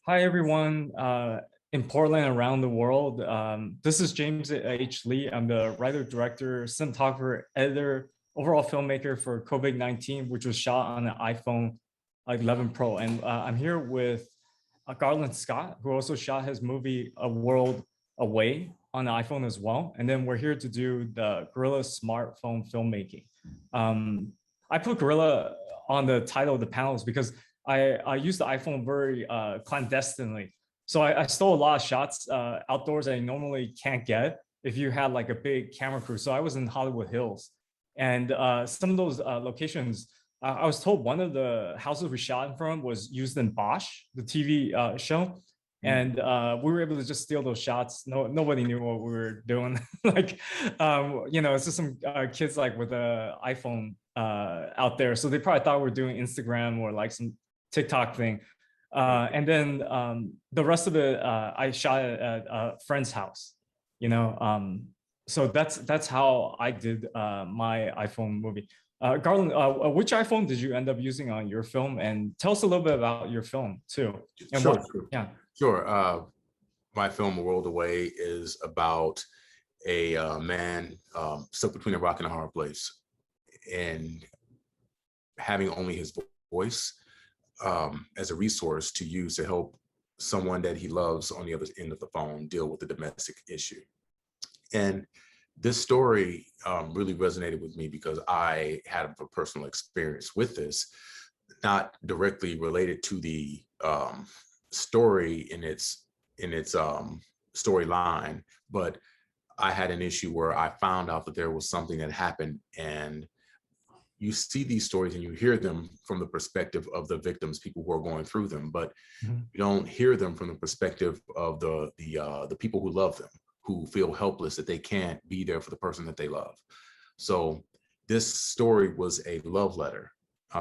Hi, everyone in Portland and around the world. This is James H. Lee. I'm the writer, director, cinematographer, editor, overall filmmaker for CoVig-19, which was shot on an iPhone 11 Pro. And I'm here with Garland Scott, who also shot his movie A World Away on the iPhone as well. And then we're here to do the Guerrilla smartphone filmmaking. I put Guerrilla on the title of the panels because I used the iPhone very clandestinely. So I stole a lot of shots outdoors that I normally can't get if you had like a big camera crew. So I was in Hollywood Hills, and some of those locations, I was told one of the houses we shot in from was used in Bosch, the TV show. And we were able to just steal those shots. Nobody knew what we were doing. Like, it's just some kids like with an iPhone out there. So they probably thought we were doing Instagram or like some TikTok thing. And then the rest of it, I shot it at a friend's house, so that's how I did my iPhone movie. Garland, which iPhone did you end up using on your film? And tell us a little bit about your film too. And Sure, what, sure. yeah. Sure. My film, A World Away, is about a man stuck between a rock and a hard place, and having only his voice as a resource to use to help someone that he loves on the other end of the phone deal with the domestic issue. And this story really resonated with me because I had a personal experience with this, not directly related to the story in its storyline, but I had an issue where I found out that there was something that happened, and you see these stories and you hear them from the perspective of the victims, people who are going through them, but you don't hear them from the perspective of the people who love them, who feel helpless that they can't be there for the person that they love. So this story was a love letter,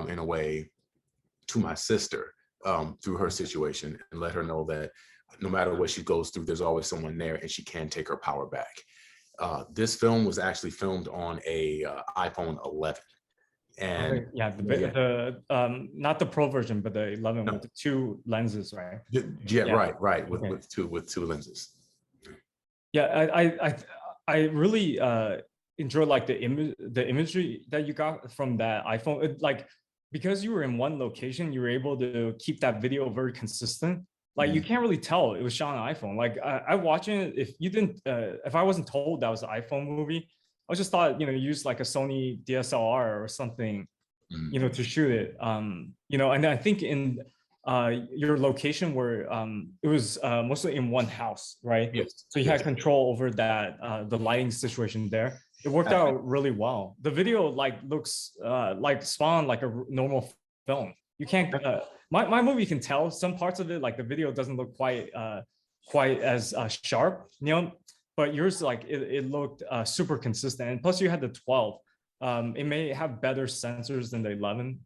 in a way, to my sister, through her situation, and let her know that no matter what she goes through, there's always someone there and she can take her power back. This film was actually filmed on a iPhone 11. And okay, the not the Pro version, but the 11 with the two lenses, right? Yeah, right, with two lenses. Yeah, I really enjoy like the imagery that you got from that iPhone. Like, because you were in one location, you were able to keep that video very consistent. Like, you can't really tell it was shot on an iPhone. Like, I watching it, if I wasn't told that was an iPhone movie, I just thought, use like a Sony DSLR or something, to shoot it. And I think in your location where it was mostly in one house, right? Yes. So you had control over that, the lighting situation there. It worked out really well. The video like looks like spawn like a normal film. You can't, my movie can tell some parts of it, like the video doesn't look quite as sharp, but yours, like it looked super consistent. And plus you had the 12. It may have better sensors than the 11.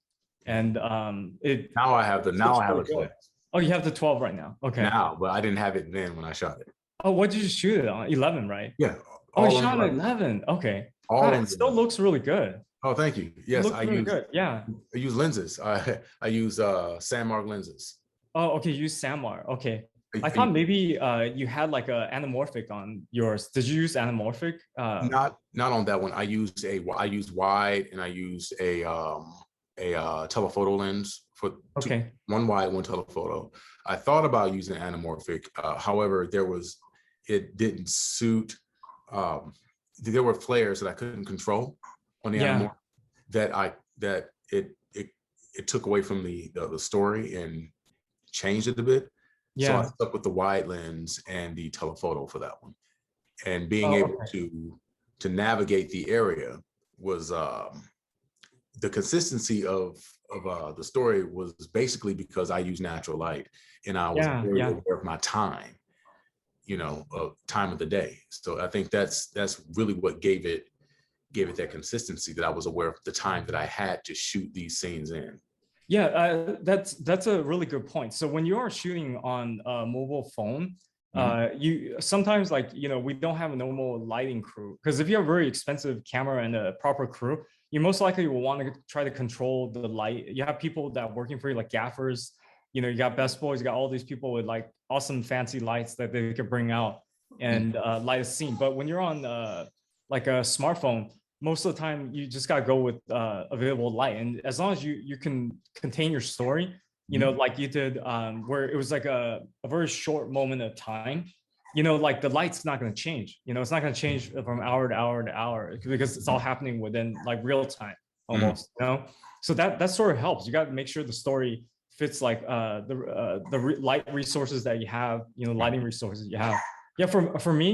And now I have the 12. Oh, you have the 12 right now. Okay. Now, but I didn't have it then when I shot it. Oh, what did you shoot it on? 11, right? Yeah. Oh, you shot on 11. Okay. All it still looks really good. Oh, thank you. Yes, I really good. Yeah. I use lenses. I use Sandmark lenses. Oh, okay. You use Sandmark. Okay. I thought maybe you had like a anamorphic on yours. Did you use anamorphic? Not on that one. I used wide, and I used a telephoto lens for one wide, one telephoto. I thought about using anamorphic. However, it didn't suit. There were flares that I couldn't control on the anamorphic that it took away from the story and changed it a bit. So I stuck with the wide lens and the telephoto for that one. And being able to navigate the area was the consistency of the story was basically because I use natural light, and I was very aware of my time, time of the day. So I think that's really what gave it that consistency, that I was aware of the time that I had to shoot these scenes in. Yeah, that's a really good point. So when you are shooting on a mobile phone, you sometimes, like, we don't have a normal lighting crew, because if you have a very expensive camera and a proper crew, you most likely will want to try to control the light. You have people that are working for you, like gaffers, You know, you got best boys, you got all these people with like awesome fancy lights that they could bring out and light a scene. But when you're on like a smartphone, most of the time you just gotta go with available light. And as long as you can contain your story, you know, like you did where it was like a very short moment of time, you know, like the light's not going to change, you know, it's not going to change from hour to hour to hour because it's all happening within like real time almost, you know. So that sort of helps. You got to make sure the story fits like light resources that you have, you know, lighting resources you have. Yeah, for me,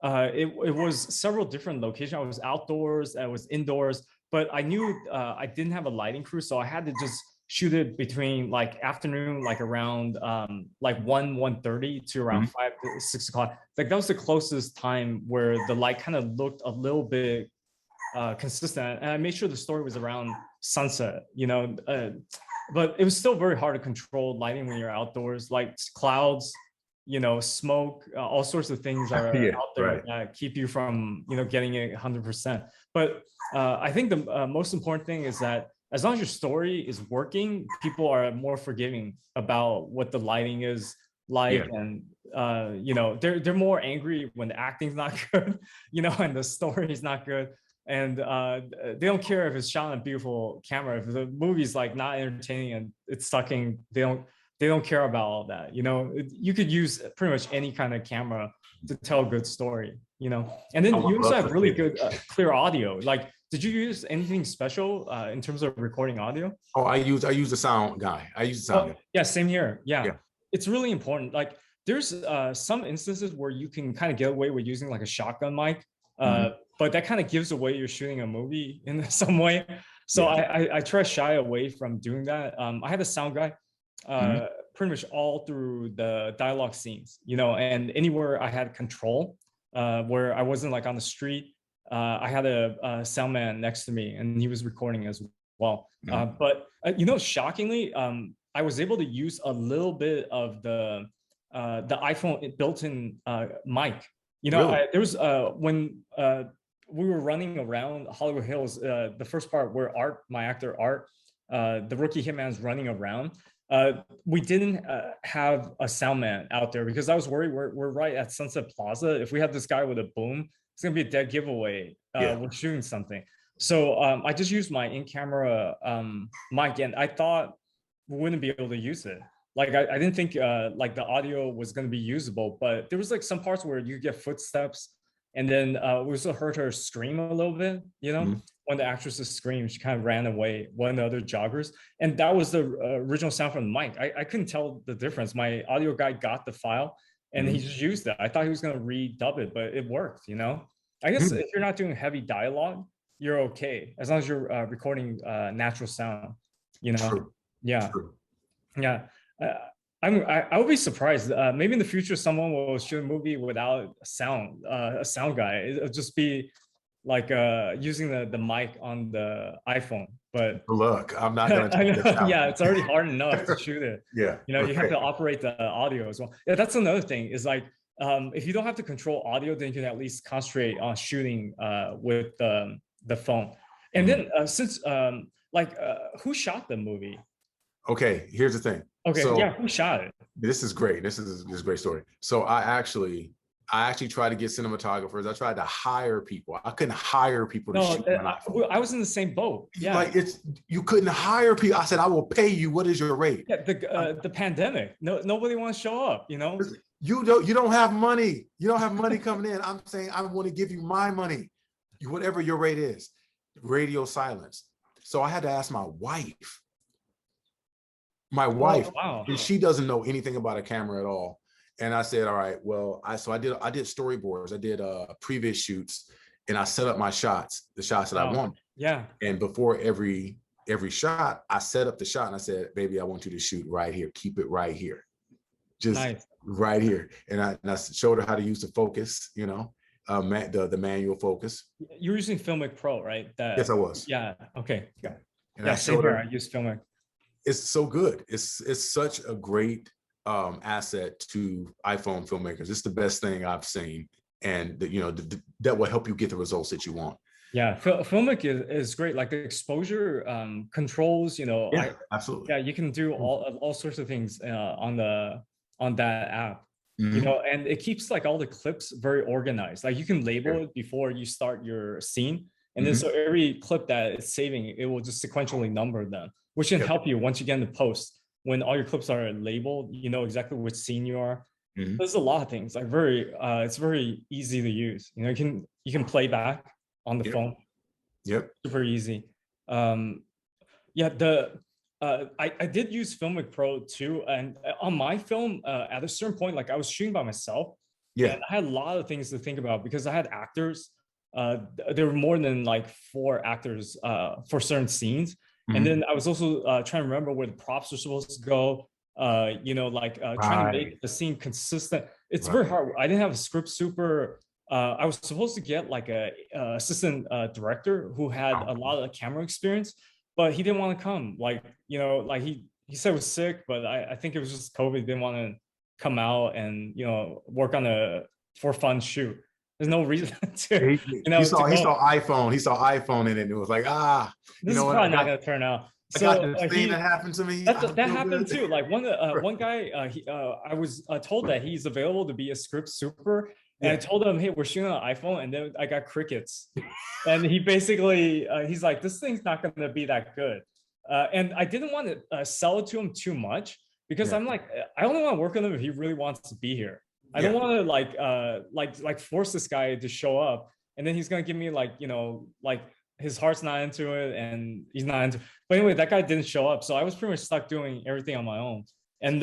it was several different locations. I was outdoors, I was indoors, but I knew I didn't have a lighting crew, so I had to just shoot it between like afternoon, like around like 1:30 to around 5 to 6 o'clock. Like that was the closest time where the light kind of looked a little bit consistent, and I made sure the story was around sunset, you know. But it was still very hard to control lighting when you're outdoors, like clouds, you know, smoke, all sorts of things are out there that keep you from, you know, getting it 100%. But I think the most important thing is that as long as your story is working, people are more forgiving about what the lighting is like, and you know, they're more angry when the acting's not good, you know, and the story is not good, and they don't care if it's shot on a beautiful camera. If the movie's like not entertaining and it's sucking, they don't care about all that, you know. You could use pretty much any kind of camera to tell a good story, you know. And then you also have really good clear audio. Like, did you use anything special in terms of recording audio? Oh, I use a sound guy. I use a sound guy. Yeah, same here. Yeah, it's really important. Like, there's some instances where you can kind of get away with using like a shotgun mic, but that kind of gives away you're shooting a movie in some way. So I try to shy away from doing that. I had a sound guy pretty much all through the dialogue scenes, you know, and anywhere I had control, where I wasn't like on the street, I had a sound man next to me and he was recording as well. But you know, shockingly, I was able to use a little bit of the iPhone built-in mic. You know, really? there was when we were running around Hollywood Hills, the first part where Art, my actor Art, the rookie hitman's running around. We didn't have a sound man out there because I was worried we're right at Sunset Plaza. If we had this guy with a boom, it's gonna be a dead giveaway. We're shooting something. So I just used my in-camera mic, and I thought we wouldn't be able to use it. Like I didn't think like the audio was gonna be usable, but there was like some parts where you get footsteps, and then we also heard her scream a little bit, you know. When the actresses screamed, she kind of ran away, one of the other joggers. And that was the original sound from the mic. I couldn't tell the difference. My audio guy got the file and he just used that. I thought he was going to redub it, but it worked, you know? I guess if you're not doing heavy dialogue, you're okay. As long as you're recording natural sound, you know? True. Yeah. True. Yeah. I would be surprised. Maybe in the future, someone will shoot a movie without a sound guy. It'll just be like using the mic on the iPhone. But look, I'm not gonna take this out. Yeah, it's already hard enough to shoot it. You know, you have to operate the audio as well. Yeah, that's another thing, is like if you don't have to control audio, then you can at least concentrate on shooting with the phone. And then since like who shot the movie? Okay, here's the thing. Okay, so, yeah, who shot it? This is great. This is a great story. So I actually tried to get cinematographers. I tried to hire people. I couldn't hire people to shoot my iPhone. I was in the same boat. Yeah, like you couldn't hire people. I said, I will pay you. What is your rate? Yeah, the pandemic. Nobody wants to show up. You know, you don't have money. You don't have money coming in. I'm saying I want to give you my money, whatever your rate is. Radio silence. So I had to ask my wife. My wife, and she doesn't know anything about a camera at all. And I said, all right, well, I did storyboards, I did previous shoots, and I set up my shots, the shots that I wanted. Yeah. And before every shot, I set up the shot and I said, baby, I want you to shoot right here. Keep it right here. Just right here. And I showed her how to use the focus, you know, the manual focus. You're using Filmic Pro, right? Yes, I was. Yeah. Okay. And yeah, same here. I use Filmic. It's so good. It's such a great asset to iPhone filmmakers. It's the best thing I've seen, and you know that will help you get the results that you want. Yeah, Filmic is great. Like the exposure controls, Yeah, absolutely. yeah, you can do all sorts of things on that app, Mm-hmm. and it keeps like all the clips very organized. Like you can Yeah. label it before you start your scene, and then Mm-hmm. so every clip that it's saving, it will just sequentially number them, which can Yep. help you once you get into post. When all your clips are labeled, you know exactly which scene you are. Mm-hmm. There's a lot of things like it's very easy to use. You can play back on the Yep. phone, Yep. super easy. Um, yeah, I did use Filmic Pro too, and on my film, at a certain point, like I was shooting by myself, Yeah. and I had a lot of things to think about because I had actors. There were more than like 4 actors for certain scenes, and Mm-hmm. then I was also trying to remember where the props are supposed to go. Trying to Right. make the scene consistent. It's Right. very hard. I didn't have a script super. I was supposed to get like a assistant director who had a lot of camera experience, but he didn't want to come. Like he said he was sick, but I think it was just COVID. He didn't want to come out and work on a for fun shoot. There's no reason to He to go. saw iPhone in it and it was like, you This is know what? probably not gonna turn out. I got So this thing that happened to me. I that feel happened good. too. Like one guy, I was told that he's available to be a script super, and I Yeah. told him, hey, we're shooting on iPhone, and then I got crickets, and he basically he's like, this thing's not going to be that good, and I didn't want to sell it to him too much because Yeah. I'm like, I only want to work with him if he really wants to be here. I don't Yeah. want to like force this guy to show up, and then he's gonna give me like his heart's not into it and he's not into. But anyway, that guy didn't show up, so I was pretty much stuck doing everything on my own. And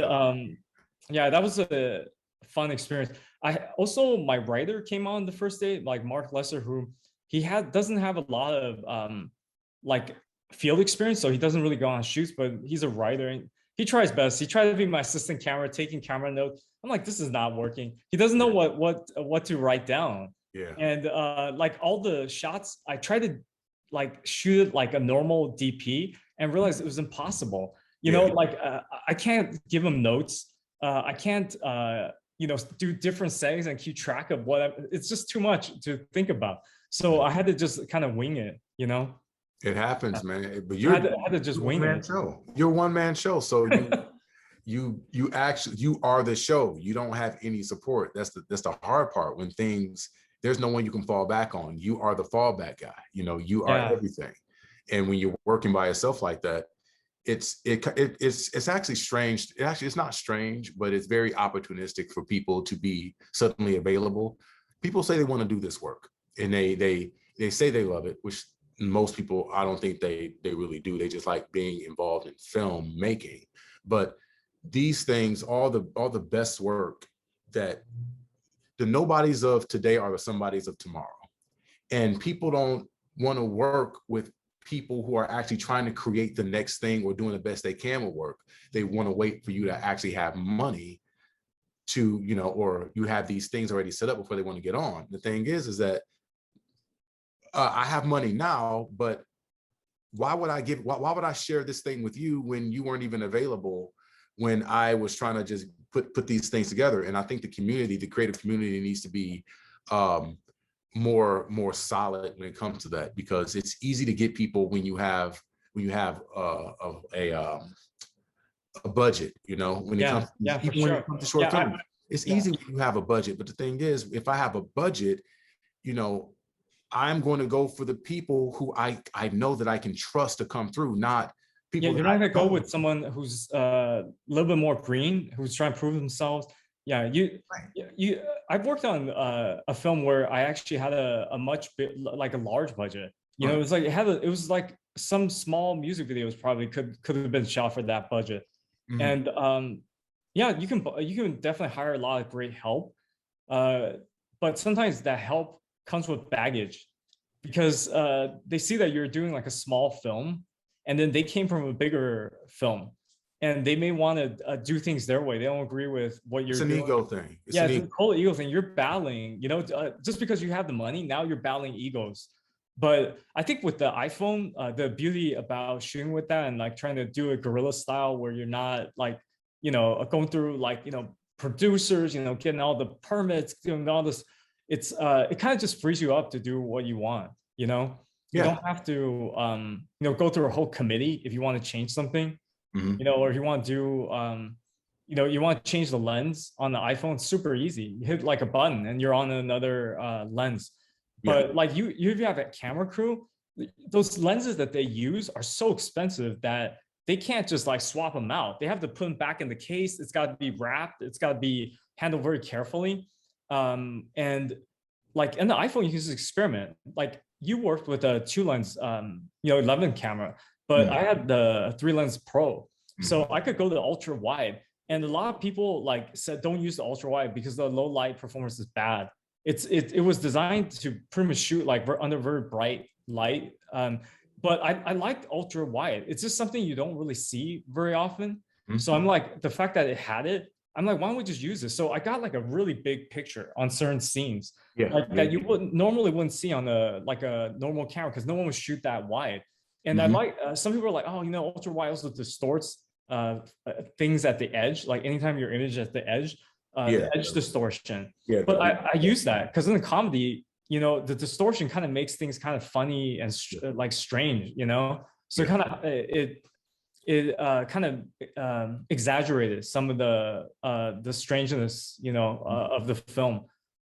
yeah, that was a fun experience. I also my writer came on the first day, like Mark Lesser, who doesn't have a lot of like field experience, so he doesn't really go on shoots, but he's a writer and he tries best. He tried to be my assistant camera, taking camera notes. I'm like, this is not working. He doesn't know what to write down. Yeah. And like all the shots, I tried to like shoot it like a normal DP and realized it was impossible. Like I can't give him notes. I can't do different settings and keep track of it's just too much to think about. So I had to just kind of wing it. It happens, man. But I had to just wing it. Show. You're a one-man show. So you are the show. You don't have any support. That's the hard part. When there's no one you can fall back on. You are the fallback guy. You are everything. And when you're working by yourself like that, it's actually strange. It's not strange, but it's very opportunistic for people to be suddenly available. People say they want to do this work, and they say they love it, which most people, I don't think they really do. They just like being involved in film making. But these things, all the best work, that the nobodies of today are the somebodies of tomorrow. And people don't want to work with people who are actually trying to create the next thing or doing the best they can with work. They want to wait for you to actually have money to, or you have these things already set up before they want to get on. The thing is that I have money now, but why would I share this thing with you when you weren't even available when I was trying to just put these things together? And I think the creative community needs to be more solid when it comes to that, because it's easy to get people when you have a budget, when it comes to short film. It's easy when you have a budget, but the thing is, if I have a budget, I'm going to go for the people who I know that I can trust to come through, not people. Yeah, you're not gonna go with someone who's a little bit more green, who's trying to prove themselves. Yeah, I've worked on a film where I actually had a like a large budget. It was like it was like some small music videos probably could have been shot for that budget. Mm-hmm. And yeah, you can definitely hire a lot of great help, but sometimes that help comes with baggage, because they see that you're doing like a small film, and then they came from a bigger film, and they may want to do things their way. They don't agree with what you're doing. It's an ego thing. It's a whole ego thing. You're battling, just because you have the money, now you're battling egos. But I think with the iPhone, the beauty about shooting with that and like trying to do a guerrilla style where you're not like, going through like, producers, getting all the permits, doing all this, it kind of just frees you up to do what you want. you know? You Yeah. don't have to, go through a whole committee if you want to change something, or if you want to do, you want to change the lens on the iPhone, super easy. You hit like a button and you're on another lens. But like if you have a camera crew, those lenses that they use are so expensive that they can't just like swap them out. They have to put them back in the case. It's got to be wrapped. It's got to be handled very carefully. And like in the iPhone, you can just experiment. Like you worked with a 2-lens, 11 camera, but I had the 3-lens Pro, so I could go to ultra wide. And a lot of people like said don't use the ultra wide because the low light performance is bad. It was designed to pretty much shoot like under very bright light. But I liked ultra wide. It's just something you don't really see very often. So I'm like, the fact that it had it, I'm like, why don't we just use this? So I got like a really big picture on certain scenes, that you wouldn't see on a normal camera because no one would shoot that wide. And I like some people are like, oh, ultra wide also distorts things at the edge. Like anytime your image at the edge, the edge distortion. But I use that because in the comedy, the distortion kind of makes things kind of funny and like strange, So kind of it kind of exaggerated some of the strangeness, of the film.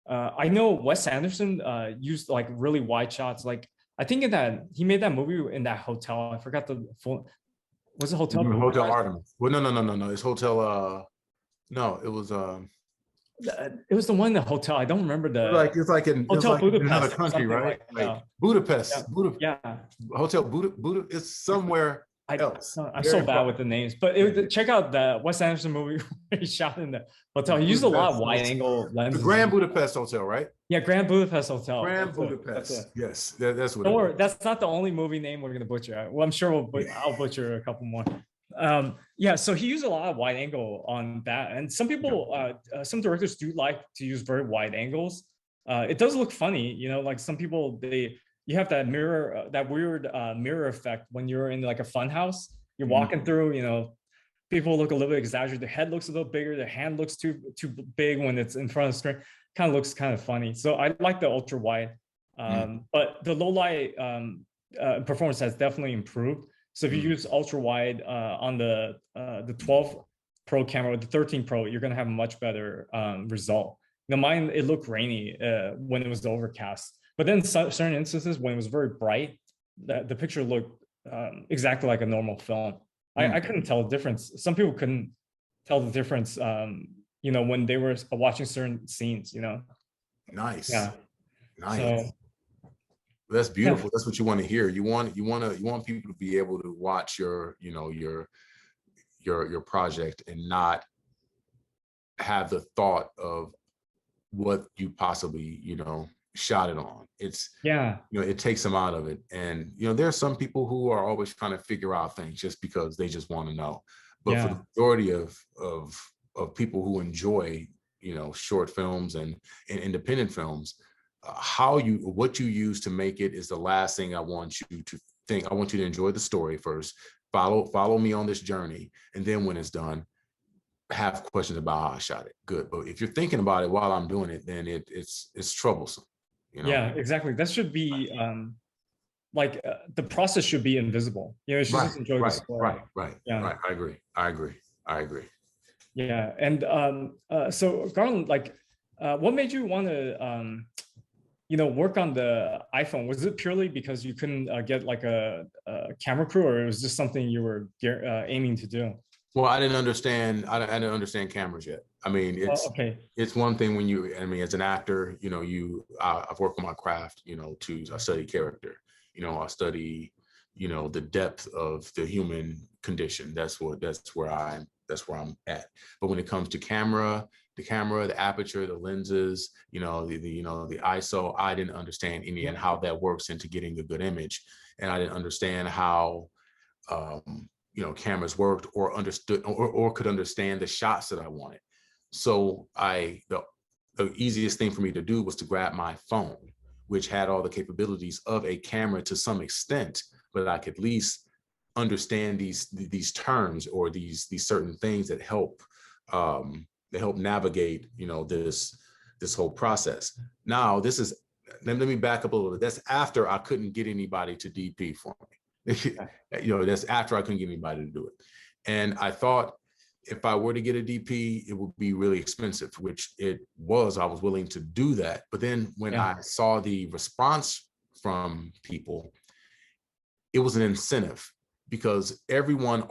I know Wes Anderson used like really wide shots. Like I think he made that movie in that hotel. I forgot the full. Was it Hotel? Hotel Artemis. Well, no. It's Hotel. No, it was. It was the one in the hotel. I don't remember it's like in another country, right? Like Budapest. Yeah. Hotel Budapest. It's somewhere. I'm so bad with the names, but check out the Wes Anderson movie where he shot in the hotel. He used a lot of wide angle lenses. The Grand Budapest Hotel, right? Yeah, Grand Budapest Hotel. Grand Budapest. Yes, that's what. Don't worry, that's not the only movie name we're gonna butcher. Well, I'm sure I'll butcher a couple more. So he used a lot of wide angle on that, and some people, some directors do like to use very wide angles. It does look funny, like some people you have that mirror, that weird mirror effect when you're in like a fun house. You're walking through, people look a little bit exaggerated. Their head looks a little bigger. Their hand looks too big when it's in front of the screen. Kind of looks kind of funny. So I like the ultra wide, but the low light performance has definitely improved. So if you use ultra wide on the 12 Pro camera with the 13 Pro, you're gonna have a much better result. Mine, it looked rainy when it was overcast. But then certain instances when it was very bright, the picture looked exactly like a normal film. I couldn't tell the difference. Some people couldn't tell the difference, when they were watching certain scenes, Nice. Yeah. Nice. So, that's beautiful. Yeah. That's what you want to hear. You want people to be able to watch your project and not have the thought of what you possibly, shot it on. It's it takes them out of it. And there are some people who are always trying to figure out things just because they just want to know. But for the majority of people who enjoy short films and independent films, what you use to make it is the last thing I want you to think. I want you to enjoy the story first, follow me on this journey, and then when it's done, have questions about how I shot it. Good. But if you're thinking about it while I'm doing it, then it's troublesome. Yeah, exactly. That should be the process should be invisible. You should just enjoy the story. Right. Yeah. Right. I agree. Yeah. And so Garland, what made you want to work on the iPhone? Was it purely because you couldn't get like a camera crew, or it was just something you were aiming to do? Well, I didn't understand cameras yet. I mean, it's one thing when as an actor, I've worked on my craft, I study character, I study, the depth of the human condition. That's where I'm at. But when it comes to the camera, the aperture, the lenses, the ISO, I didn't understand any and how that works into getting a good image. And I didn't understand how, cameras worked or understood or could understand the shots that I wanted. So the easiest thing for me to do was to grab my phone, which had all the capabilities of a camera to some extent, but I could at least understand these terms or these certain things that help navigate, this whole process. Now, this is let me back up a little bit. That's after I couldn't get anybody to DP for me. That's after I couldn't get anybody to do it. And I thought if I were to get a DP, it would be really expensive, which it was. I was willing to do that. But then when I saw the response from people, it was an incentive, because everyone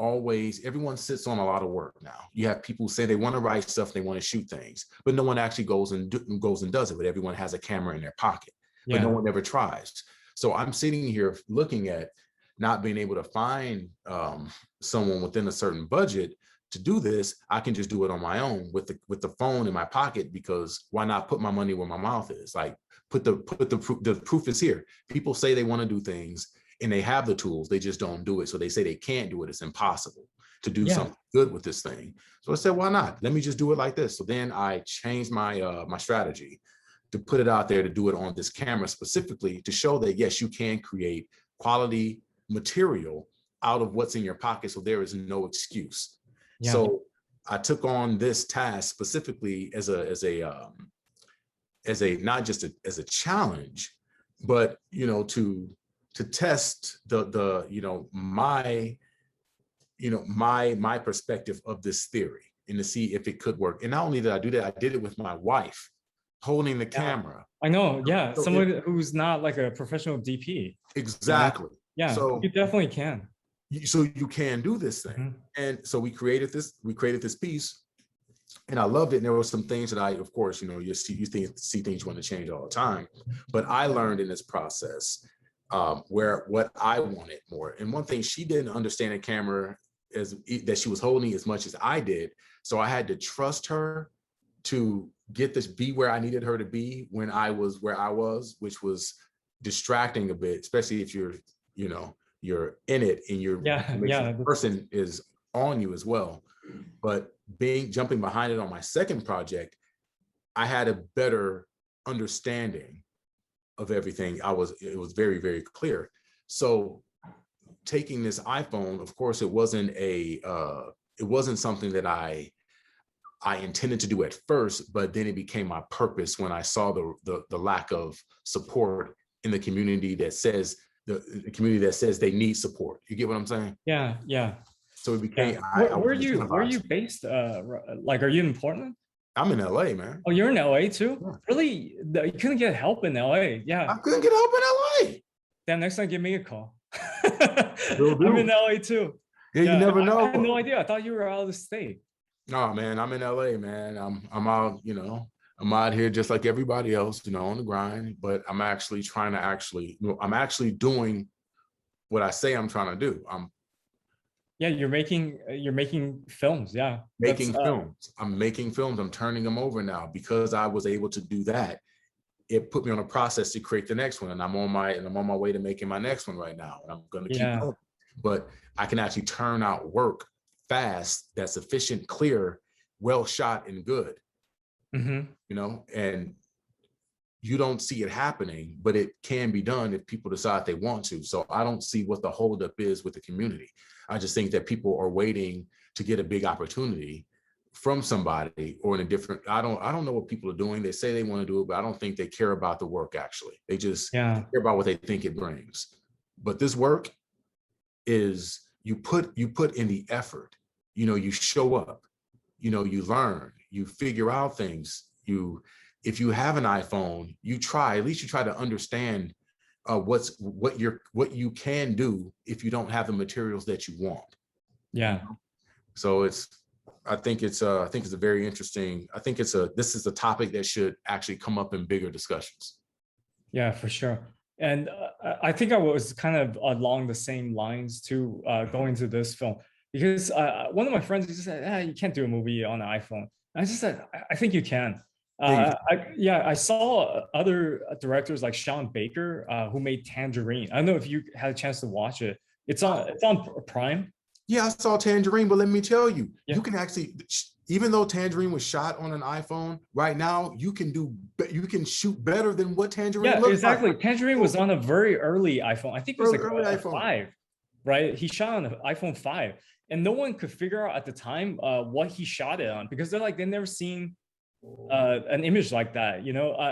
sits on a lot of work now. You have people who say they want to write stuff, they want to shoot things, but no one actually goes and does it. But everyone has a camera in their pocket, but no one ever tries. So I'm sitting here looking at not being able to find someone within a certain budget to do this. I can just do it on my own with the phone in my pocket, because why not put my money where my mouth is? Like the proof is here. People say they want to do things and they have the tools, they just don't do it. So they say they can't do it. It's impossible to do something good with this thing. So I said, why not? Let me just do it like this. So then I changed my my strategy to put it out there, to do it on this camera specifically, to show that yes, you can create quality material out of what's in your pocket. So there is no excuse. So I took on this task specifically as a not just as a challenge, but to test my perspective of this theory, and to see if it could work. And not only did I do that, I did it with my wife holding the camera. I know, so someone who's not like a professional DP. Exactly. Yeah, so you definitely can. So you can do this thing. And so we created this piece, and I loved it. And there were some things that of course, you see things you want to change all the time. But I learned in this process what I wanted more. And one thing, she didn't understand the camera that she was holding as much as I did. So I had to trust her to get this, be where I needed her to be when I was where I was, which was distracting a bit, especially if you're in it and the person is on you as well. But jumping behind it on my second project, I had a better understanding of everything. It was very, very clear. So taking this iPhone, of course, it wasn't something that I intended to do at first, but then it became my purpose when I saw the lack of support in the community that says they need support. You get what I'm saying? Yeah. So it became. Where are you based? Like, are you in Portland? I'm in LA, man. Oh, you're in LA too? Yeah. Really? You couldn't get help in LA? Yeah. I couldn't get help in LA. Damn, next time give me a call. I'm in LA too. Yeah, you never know. I had no idea. I thought you were out of the state. No, man, I'm in LA, man. I'm out, I'm out here just like everybody else, on the grind, but I'm actually I'm actually doing what I say I'm trying to do. You're making films. Yeah. Films. I'm making films. I'm turning them over now. Because I was able to do that, it put me on a process to create the next one. And I'm on my way to making my next one right now. And I'm going to keep going. But I can actually turn out work fast, that's efficient, clear, well shot, and good. And you don't see it happening, but it can be done if people decide they want to. So I don't see what the holdup is with the community. I just think that people are waiting to get a big opportunity from somebody or in a different, I don't know what people are doing. They say they want to do it, but I don't think they care about the work actually. They just care about what they think it brings. But this work is, you put in the effort, you show up, you learn, you figure out things. If you have an iPhone, at least you try to understand what you can do if you don't have the materials that you want. Yeah. So I think it's a very interesting, this is a topic that should actually come up in bigger discussions. Yeah, for sure. And I think I was kind of along the same lines too, going to this film, because one of my friends just said, you can't do a movie on an iPhone. I just said, I think you can. I saw other directors like Sean Baker, who made Tangerine. I don't know if you had a chance to watch it. It's on Prime. Yeah, I saw Tangerine, but let me tell you, you can actually, even though Tangerine was shot on an iPhone, right now you can shoot better than what Tangerine looks exactly. like. Tangerine was on a very early iPhone. I think it was early iPhone 5, right? He shot on the iPhone 5, and no one could figure out at the time what he shot it on, because they've never seen an image like that.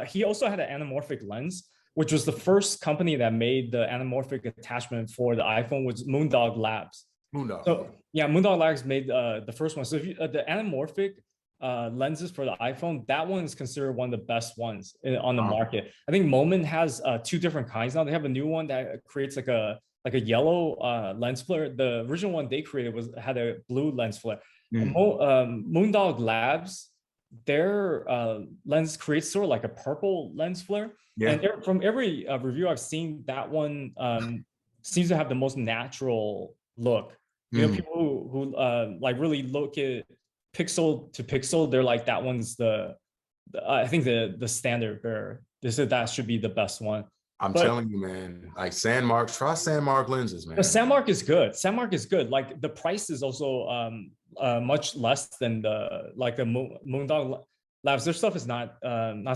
He also had an anamorphic lens, which was the first company that made the anamorphic attachment for the iPhone, was Moondog Labs. Moondog. So yeah, Moondog Labs made the first one. So if you, the anamorphic lenses for the iPhone, that one is considered one of the best ones on the market. I think Moment has two different kinds now. They have a new one that creates like a yellow lens flare. The original one they created had a blue lens flare. Moondog Labs, their lens creates sort of like a purple lens flare. Yeah. And from every review I've seen, that one seems to have the most natural look. You know, people who like really look at pixel to pixel, they're like, that one's I think the standard bearer. They said that should be the best one. I'm telling you, man, like Sandmark, try Sandmark lenses, man. Sandmark is good. Sandmark is good. Like the price is also much less than the Moondog Labs. Their stuff is not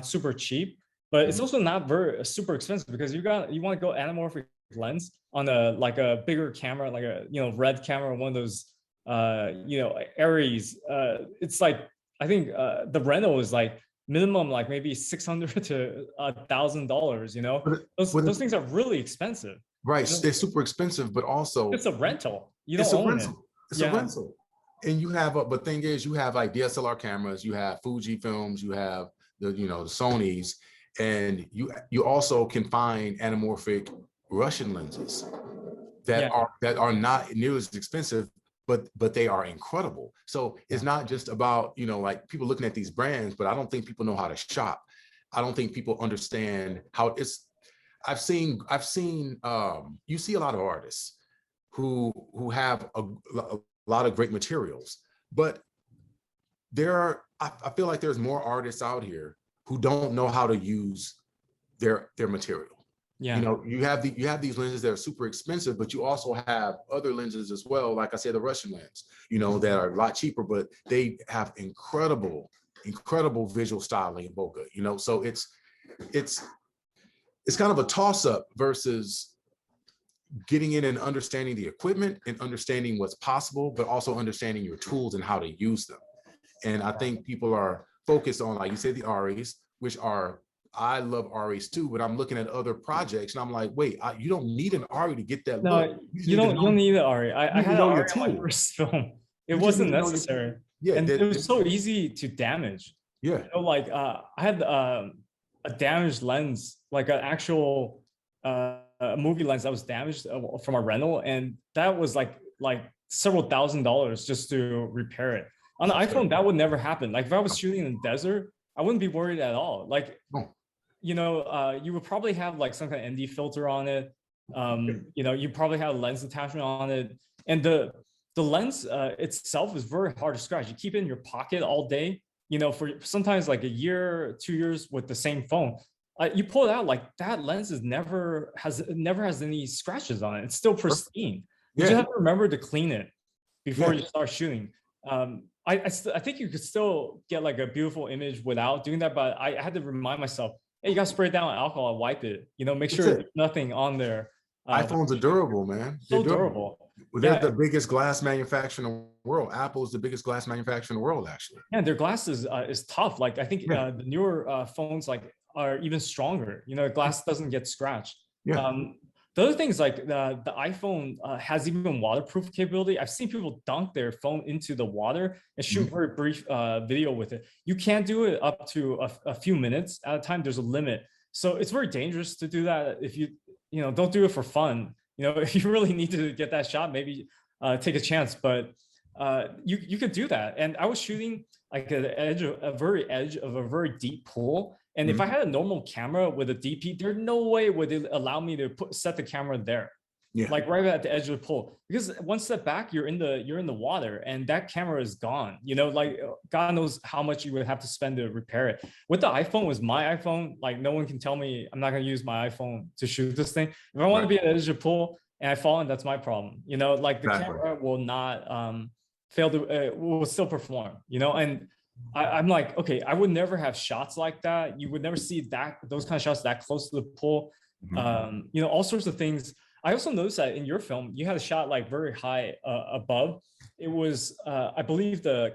super cheap, but it's also not very super expensive, because you want to go anamorphic lens on a bigger camera, like a red camera, one of those Aries. It's like, I think the rental is like minimum like maybe $600 to $1,000. Those things are really expensive. Right, they're super expensive, but also it's a rental. You don't own it. It's a rental. And you have but thing is, you have like DSLR cameras, you have Fuji films, you have the the Sonys, and you also can find anamorphic Russian lenses that are not nearly as expensive, but they are incredible. So it's not just about like people looking at these brands, but I don't think people know how to shop. I don't think people understand how it's. I've seen you see a lot of artists who have a lot of great materials, but I feel like there's more artists out here who don't know how to use their material. Yeah. You have these lenses that are super expensive, but you also have other lenses as well. Like I said, the Russian lens, that are a lot cheaper, but they have incredible visual styling in bokeh. So it's kind of a toss-up versus getting in and understanding the equipment and understanding what's possible, but also understanding your tools and how to use them. And I think people are focused on, like you said, the REs, which are, I love REs too, but I'm looking at other projects and I'm like, wait, you don't need an RE to get that look. You don't need an RE. I had an RE on my first film. It wasn't necessary. Yeah, and it was so easy to damage. Yeah. I had a damaged lens, like an actual movie lens that was damaged from a rental, and that was like several $1,000s just to repair it. On the iPhone, that would never happen. Like if I was shooting in the desert, I wouldn't be worried at all. Like, you would probably have like some kind of ND filter on it. You probably have a lens attachment on it, and the lens itself is very hard to scratch. You keep it in your pocket all day, for sometimes like a year, 2 years with the same phone. You pull it out, like that lens never has any scratches on it. It's still pristine. You just have to remember to clean it before you start shooting. I think you could still get like a beautiful image without doing that, but I had to remind myself, hey, you got to spray it down with alcohol and wipe it. Make sure there's nothing on there. iPhones are durable, man. They're durable. They're the biggest glass manufacturer in the world. Apple is the biggest glass manufacturer in the world, actually. Yeah, their glass is tough. Like I think the newer phones are even stronger. Glass doesn't get scratched. Yeah. The other thing is like the iPhone has even waterproof capability. I've seen people dunk their phone into the water and shoot very brief video with it. You can't do it up to a few minutes at a time. There's a limit. So it's very dangerous to do that. If you don't do it for fun. If you really need to get that shot, maybe take a chance. But you could do that. And I was shooting like at the very edge of a very deep pool. And if I had a normal camera with a DP, there's no way would it allow me to set the camera there, like right at the edge of the pool. Because one step back, you're in the water, and that camera is gone. Like God knows how much you would have to spend to repair it. With the iPhone, was my iPhone, like no one can tell me I'm not going to use my iPhone to shoot this thing. If I want to be at the edge of the pool and I fall in, that's my problem. Like the camera will not fail to will still perform. And I'm like, okay, I would never have shots like that. You would never see those kind of shots that close to the pool. All sorts of things. I also noticed that in your film, you had a shot like very high above. It was, I believe, the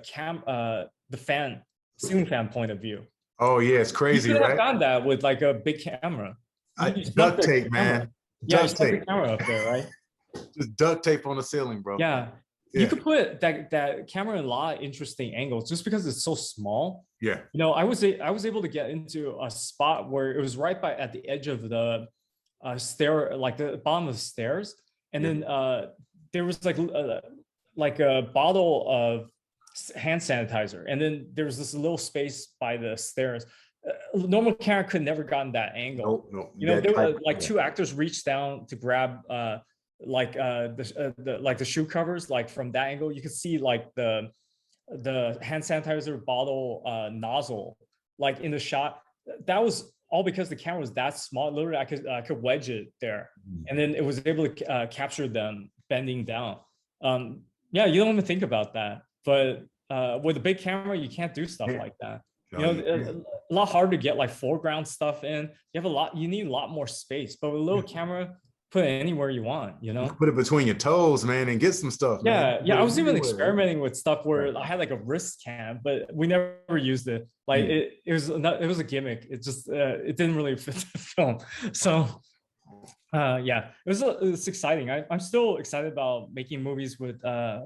ceiling fan point of view. Oh yeah, it's crazy, you could right? have done that with like a big camera. Duct tape, man. Yeah, you Duct stuck the tape. camera up there, right? Just duct tape on the ceiling, bro. Yeah. You Yeah. could put that camera in a lot of interesting angles just because it's so small. Yeah. You know, I was able to get into a spot where it was right at the edge of the stair, like the bottom of the stairs, and then there was like a bottle of hand sanitizer, and then there was this little space by the stairs. Normal camera could never gotten that angle. No. You know, there were like two actors reached down to grab the shoe covers, like from that angle you could see like the hand sanitizer bottle nozzle like in the shot. That was all because the camera was that small. Literally I could wedge it there, and then it was able to capture them bending down. Yeah, you don't even think about that, but with a big camera you can't do stuff like that. You know, a lot harder to get like foreground stuff in. You need a lot more space, but with a little camera, put it anywhere you want, you know? You put it between your toes, man, and get some stuff, man. Yeah, I was even experimenting with stuff where I had like a wrist cam, but we never used it. Like it was a gimmick. It just it didn't really fit the film. So yeah, it was exciting. I'm still excited about making movies with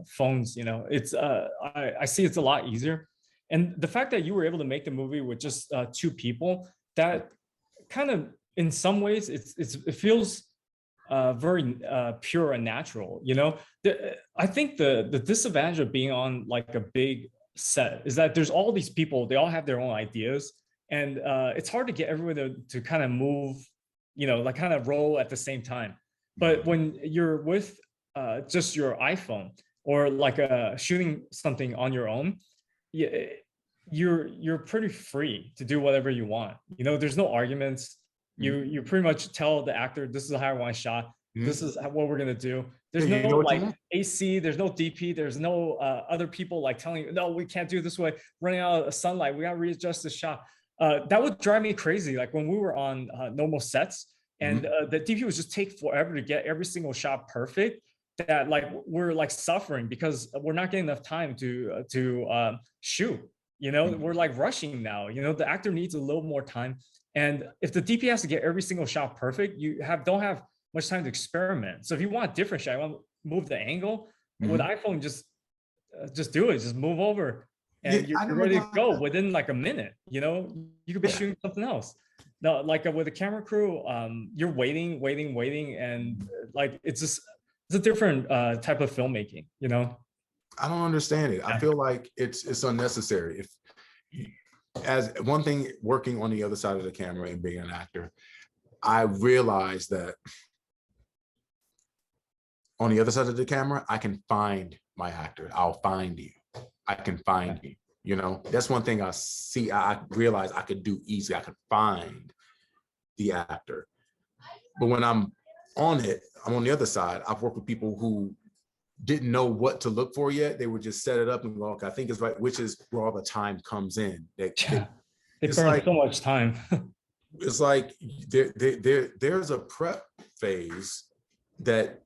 phones. You know, it's I see it's a lot easier, and the fact that you were able to make the movie with just two people, that kind of in some ways it feels very pure and natural. You know, I think the disadvantage of being on like a big set is that there's all these people, they all have their own ideas, and it's hard to get everyone to kind of move, you know, like kind of roll at the same time. But when you're with just your iPhone or like shooting something on your own, you're pretty free to do whatever you want. You know, there's no arguments. You pretty much tell the actor, this is how I want shot. This is what we're gonna do. There's no like AC, there's no DP, there's no other people like telling you, no, we can't do it this way, running out of sunlight, we gotta readjust the shot. That would drive me crazy. Like when we were on normal sets and the DP would just take forever to get every single shot perfect, that like we're like suffering because we're not getting enough time to shoot. You know, we're like rushing now. You know, the actor needs a little more time. And if the DP has to get every single shot perfect, you don't have much time to experiment. So if you want a different shot, you want to move the angle, with iPhone, just do it. Just move over, and you're ready to go within like a minute. You know, you could be shooting something else. Now, like with a camera crew, you're waiting, and like it's a different type of filmmaking. You know, I don't understand it. I feel like it's unnecessary. As one thing, working on the other side of the camera and being an actor, I realized that on the other side of the camera, I can find my actor. I'll find you. I can find you. You know, that's one thing I see. I realize I could do easy. I could find the actor. But when I'm on it, I'm on the other side. I've worked with people who didn't know what to look for yet. They would just set it up and go, okay, I think it's right, which is where all the time comes in. They burn like, so much time. It's like there's a prep phase that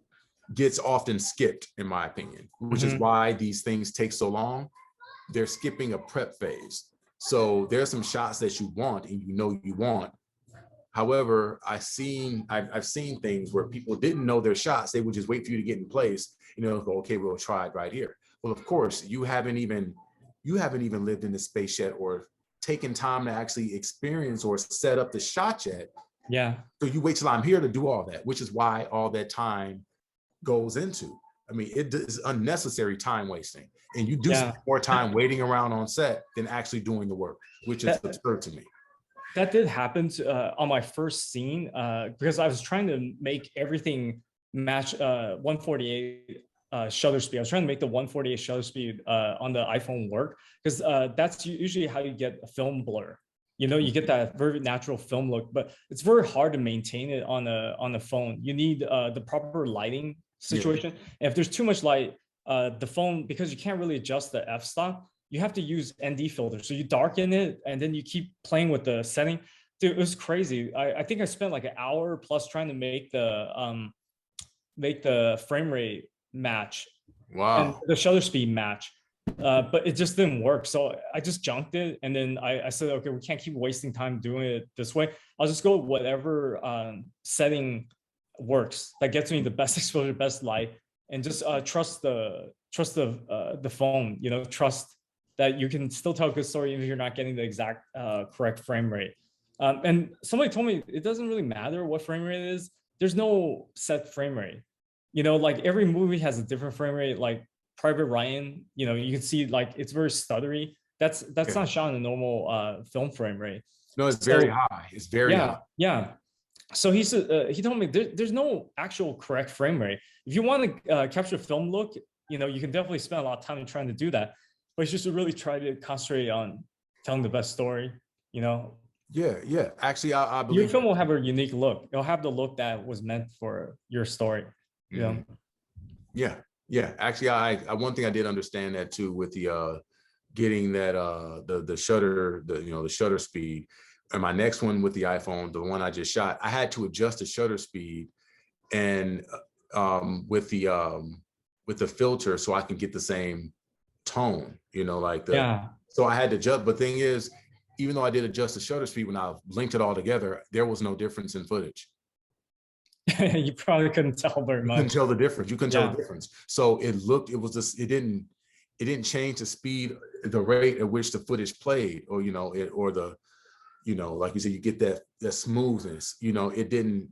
gets often skipped, in my opinion, which is why these things take so long. They're skipping a prep phase. So there's some shots that you want and you know you want. However, I've seen things where people didn't know their shots. They would just wait for you to get in place. You know, go, okay, we'll try it right here. Well, of course, you haven't even lived in the space yet or taken time to actually experience or set up the shot yet. Yeah. So you wait till I'm here to do all that, which is why all that time goes into. I mean, it is unnecessary time wasting. And you do spend more time waiting around on set than actually doing the work, which is absurd to me. That did happen on my first scene because I was trying to make everything match 148 shutter speed. I was trying to make the 148 shutter speed on the iPhone work because that's usually how you get a film blur. You know, you get that very natural film look, but it's very hard to maintain it on a phone. You need the proper lighting situation. And if there's too much light, the phone, because you can't really adjust the f-stop, you have to use ND filter. So you darken it and then you keep playing with the setting. Dude, it was crazy. I think I spent like an hour plus trying to make the frame rate match. Wow. And the shutter speed match. but it just didn't work. So I just junked it. And then I said, okay, we can't keep wasting time doing it this way. I'll just go whatever setting works that gets me the best exposure, best light, and just trust the phone, you know, trust that you can still tell a good story even if you're not getting the exact correct frame rate. And somebody told me it doesn't really matter what frame rate it is. There's no set frame rate. You know, like every movie has a different frame rate. Like Private Ryan, you know, you can see like it's very stuttery. That's not shot in a normal film frame rate. No, it's very high. It's very high. Yeah. So he said he told me there's no actual correct frame rate. If you want to capture film look, you know, you can definitely spend a lot of time trying to do that. But it's just to really try to concentrate on telling the best story, you know. Yeah. Actually, I believe your film will have a unique look. It'll have the look that was meant for your story. You know? Yeah. Actually, I one thing I did understand that too with the getting that the shutter, the shutter speed. And my next one with the iPhone, the one I just shot, I had to adjust the shutter speed and with the filter so I can get the same tone, you know, like so I had to adjust. But thing is, even though I did adjust the shutter speed, when I linked it all together, there was no difference in footage. You probably couldn't tell very much. You couldn't tell the difference. You couldn't tell the difference. So it didn't change the speed, the rate at which the footage played, or like you said, you get that smoothness, you know, it didn't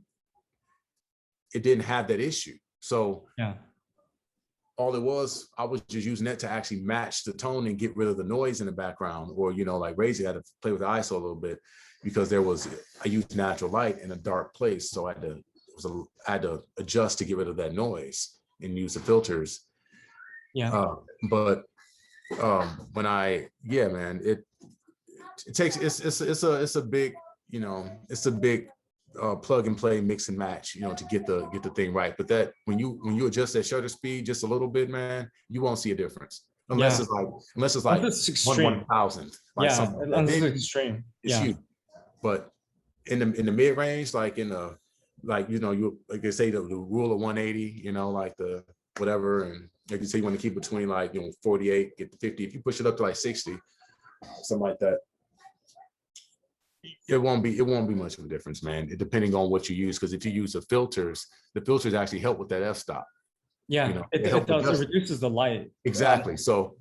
have that issue. So all it was, I was just using that to actually match the tone and get rid of the noise in the background, or, you know, like Razy had to play with the ISO a little bit because I used natural light in a dark place. So I had to adjust to get rid of that noise and use the filters. But when man, it takes, it's a big, you know, it's a big plug and play, mix and match, you know, to get the thing right. But that when you adjust that shutter speed just a little bit, man, you won't see a difference unless it's like 1/1000th, like something. Unless it's extreme. It's huge. But in the mid range, like in the, like, you know, you like they say the rule of 180, you know, like the whatever, and like you say you want to keep between, like, you know, 48, get to 50. If you push it up to like 60, something like that, it won't be much of a difference, man. Depending on what you use, because if you use the filters actually help with that f-stop. Yeah, you know, it does. It reduces the light. Exactly. So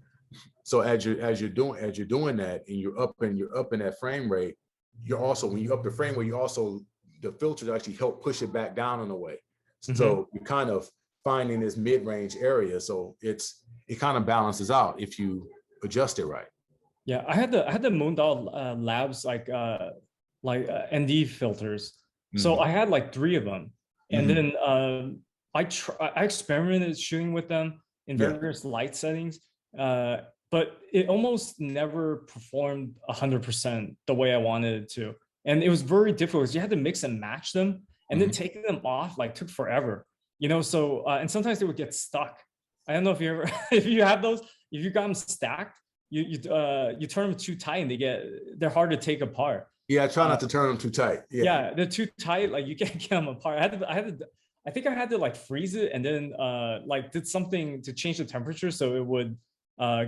as you're doing that, and you're up in that frame rate, you're also, when you up the frame rate, you also, the filters actually help push it back down in a way. So you're kind of finding this mid-range area. So it kind of balances out if you adjust it right. Yeah, I had the Moondog Labs like ND filters. So I had like 3 of them, and then I experimented shooting with them in various light settings, but it almost never performed 100% the way I wanted it to, and it was very difficult because you had to mix and match them, and then taking them off like took forever, you know. So and sometimes they would get stuck. I don't know if you ever if you have those, if you got them stacked. You turn them too tight and they're hard to take apart. Yeah, I try not to turn them too tight. Yeah, they're too tight. Like you can't get them apart. I think I had to like freeze it and then like did something to change the temperature so it would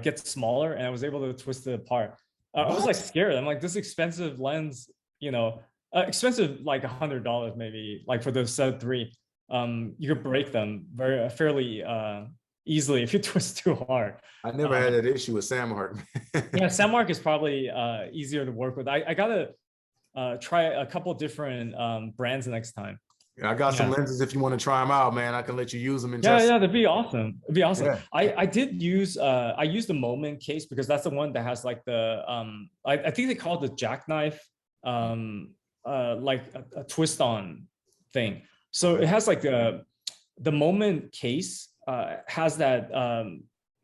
get smaller, and I was able to twist it apart. I was like scared. I'm like, this expensive lens, you know, expensive like $100 maybe, like for the set 3. You could break them fairly easily if you twist too hard. I never had that issue with Sammark. Yeah, Sammark is probably easier to work with. I gotta try a couple different brands next time. Yeah, I got some lenses if you want to try them out, man. I can let you use them and that'd be awesome. It'd be awesome. Yeah. I did use I used the Moment case because that's the one that has like the I think they call it the jackknife like a twist on thing. So it has like the Moment case has that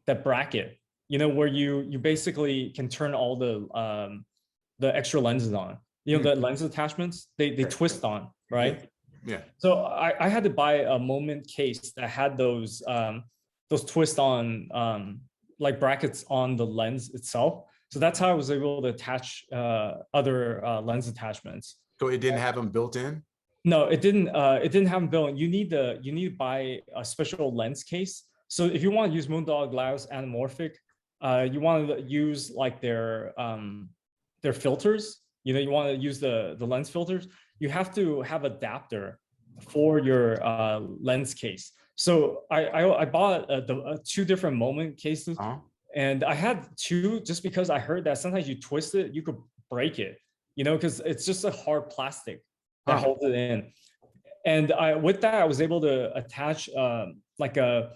that bracket, you know, where you basically can turn all the extra lenses on, you know, the lens attachments, they twist on, right? Yeah. So I had to buy a Moment case that had those twist on like brackets on the lens itself. So that's how I was able to attach other lens attachments. So it didn't have them built in? No, it didn't have them built in. You need to buy a special lens case. So if you want to use Moondog Labs anamorphic, you want to use like their filters, you know, you want to use the lens filters, you have to have adapter for your lens case. So I bought the two different moment cases, and I had two just because I heard that sometimes you twist it, you could break it, you know, because it's just a hard plastic that holds it in. And with that, I was able to attach like a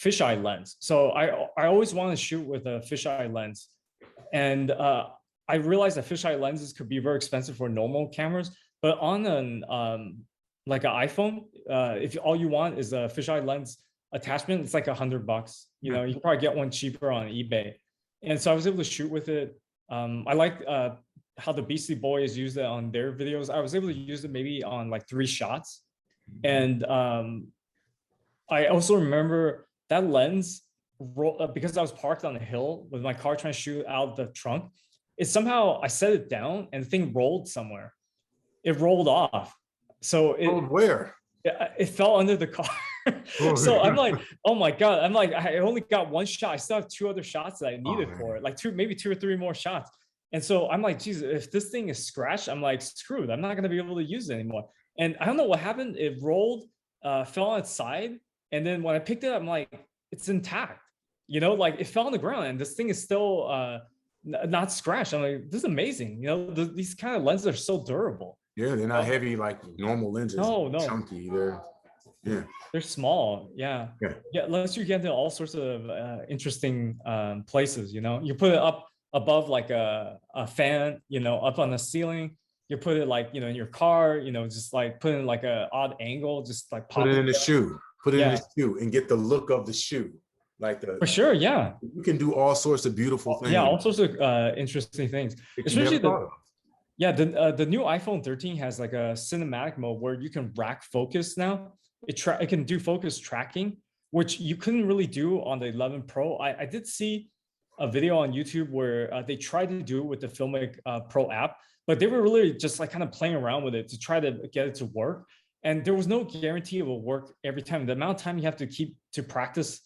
fisheye lens. So I always want to shoot with a fisheye lens, and I realized that fisheye lenses could be very expensive for normal cameras, but on an like an iPhone, if all you want is a fisheye lens attachment, it's like $100. You know, you can probably get one cheaper on eBay. And so I was able to shoot with it. I like how the Beastie Boys use it on their videos. I was able to use it maybe on like 3 shots. And I also remember that lens, because I was parked on a hill with my car trying to shoot out the trunk, it somehow, I set it down and the thing rolled somewhere. It rolled off. So it where? It fell under the car. So I'm like, oh my God. I'm like, I only got 1 shot. I still have 2 other shots that I needed for it, like maybe 2 or 3 more shots. And so I'm like, Jesus, if this thing is scratched, I'm like, screwed. I'm not going to be able to use it anymore. And I don't know what happened. It rolled, fell on its side. And then when I picked it up, I'm like, it's intact. You know, like it fell on the ground and this thing is still not scratched. I'm like, this is amazing. You know, these kind of lenses are so durable. Yeah, they're not heavy like normal lenses. No. Chunky. They're small. Yeah. Unless you get into all sorts of interesting places. You know, you put it up above like a fan. You know, up on the ceiling. You put it like, you know, in your car. You know, just like put it in like a odd angle. Just like put it in the shoe. Put it in the shoe and get the look of the shoe. Like for sure. Yeah. You can do all sorts of beautiful things. Yeah, all sorts of interesting things. Especially the new iPhone 13 has like a cinematic mode where you can rack focus now. It can do focus tracking, which you couldn't really do on the 11 Pro. I did see a video on YouTube where they tried to do it with the Filmic Pro app, but they were really just like kind of playing around with it to try to get it to work. And there was no guarantee it will work every time. The amount of time you have to keep to practice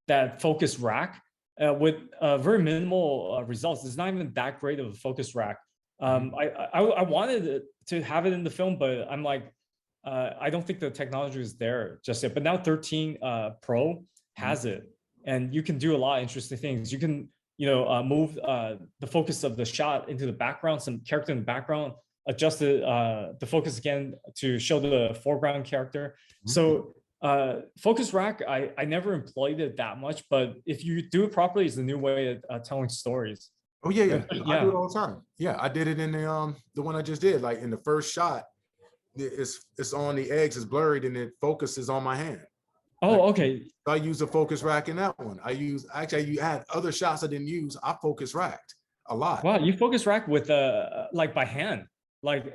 that focus rack with very minimal results. It's not even that great of a focus rack. I wanted to have it in the film, but I'm like, I don't think the technology is there just yet. But now 13 Pro has it, and you can do a lot of interesting things. You can, you know, move the focus of the shot into the background, some character in the background, adjust the focus again to show the foreground character. So focus rack, I never employed it that much, but if you do it properly, it's a new way of telling stories. Oh yeah. I do it all the time. Yeah, I did it in the one I just did. Like in the first shot, it's on the eggs, it's blurred, and it focuses on my hand. Oh, okay. I use a focus rack in that one. Actually you had other shots I didn't use. I focus racked a lot. Wow, you focus rack with like by hand. Like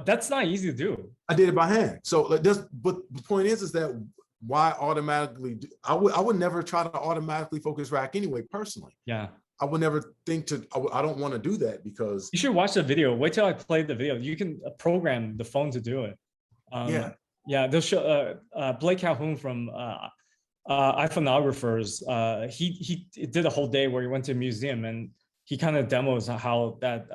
that's not easy to do. I did it by hand. So but the point is that why automatically I would never try to automatically focus rack anyway, personally. Yeah. I would never think I don't want to do that because you should watch the video. Wait till I play the video. You can program the phone to do it. Yeah. They'll show Blake Calhoun from iPhoneographers. He did a whole day where he went to a museum and he kind of demos how that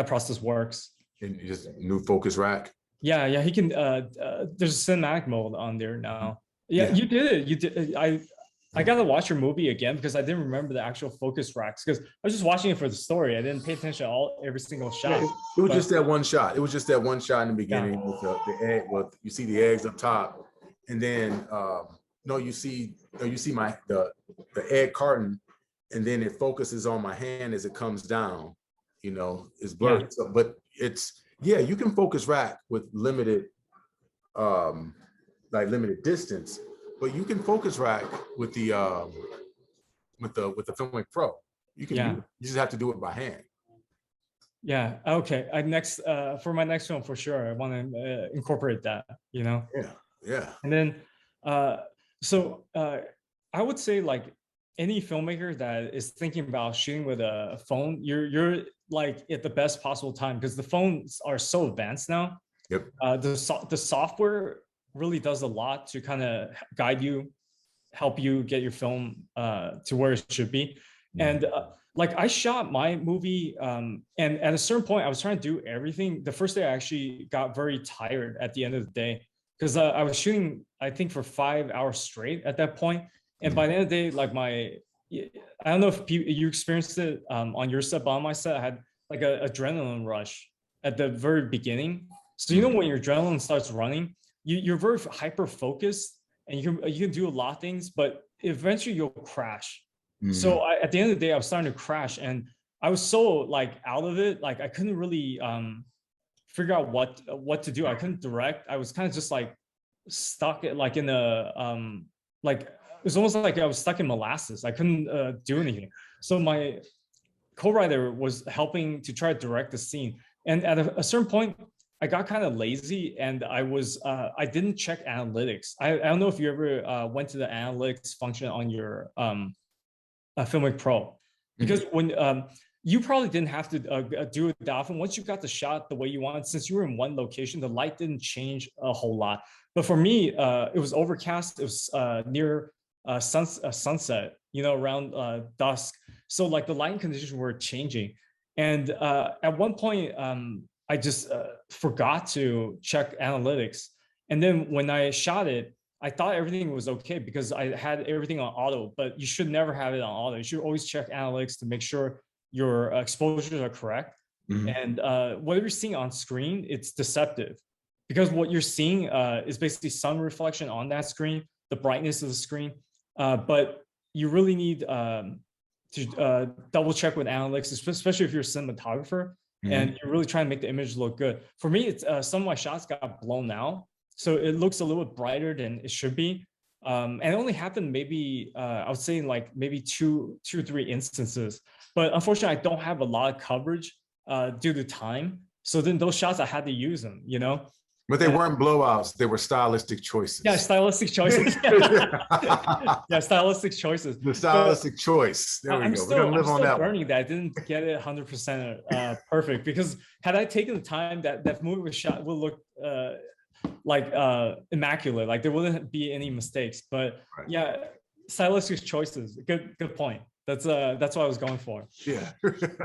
process works. And just new focus rack. Yeah, he can. There's a cinematic mode on there now. Yeah, you did it. You did. I gotta watch your movie again because I didn't remember the actual focus racks because I was just watching it for the story. I didn't pay attention to every single shot. It was just that one shot. It was just that one shot in the beginning with the egg. Well, you see the eggs up top, and then you see the egg carton, and then it focuses on my hand as it comes down. You know, it's blurred. Yeah. So, but you can focus rack with limited distance. But you can focus rack with the Filmic Pro. You can you just have to do it by hand. Yeah. Okay. For my next film for sure, I want to incorporate that. You know. Yeah. And then, I would say like any filmmaker that is thinking about shooting with a phone, you're like at the best possible time because the phones are so advanced now. Yep. The software really does a lot to kind of guide you, help you get your film to where it should be. And like I shot my movie, and at a certain point, I was trying to do everything. The first day, I actually got very tired at the end of the day because I was shooting, I think, for 5 hours straight at that point. And by the end of the day, like I don't know if you experienced it on your set, but on my set, I had like an adrenaline rush at the very beginning. So you know when your adrenaline starts running, you're very hyper focused, and you can do a lot of things, but eventually you'll crash. So at the end of the day, I was starting to crash, and I was so like out of it, like I couldn't really figure out what to do. I couldn't direct. I was kind of just like stuck like in a like it was almost like I was stuck in molasses. I couldn't do anything. So my co-writer was helping to try to direct the scene, and at a certain point, I got kind of lazy, and I didn't check analytics. I don't know if you ever went to the analytics function on your Filmic Pro, because when you probably didn't have to do it that often. Once you got the shot the way you wanted, since you were in one location, the light didn't change a whole lot. But for me, it was overcast. It was near sunset, you know, around dusk. So like the lighting conditions were changing. And at one point, I just forgot to check analytics. And then when I shot it, I thought everything was okay because I had everything on auto, but you should never have it on auto. You should always check analytics to make sure your exposures are correct. And what you're seeing on screen, it's deceptive because what you're seeing is basically sun reflection on that screen, the brightness of the screen. But you really need to double check with analytics, especially if you're a cinematographer and you're really trying to make the image look good. For me, it's some of my shots got blown out, so it looks a little bit brighter than it should be. And it only happened maybe, I would say like maybe two or three instances. But unfortunately, I don't have a lot of coverage due to time. So then those shots, I had to use them, you know? But they weren't blowouts. They were stylistic choices. Yeah, stylistic choices. Yeah, stylistic choices. The stylistic choice. There we go. We're going to live on that burning that I didn't get it 100% perfect, because had I taken the time, that movie was shot would look like immaculate, like there wouldn't be any mistakes. But yeah, stylistic choices. Good point. That's what I was going for. Yeah.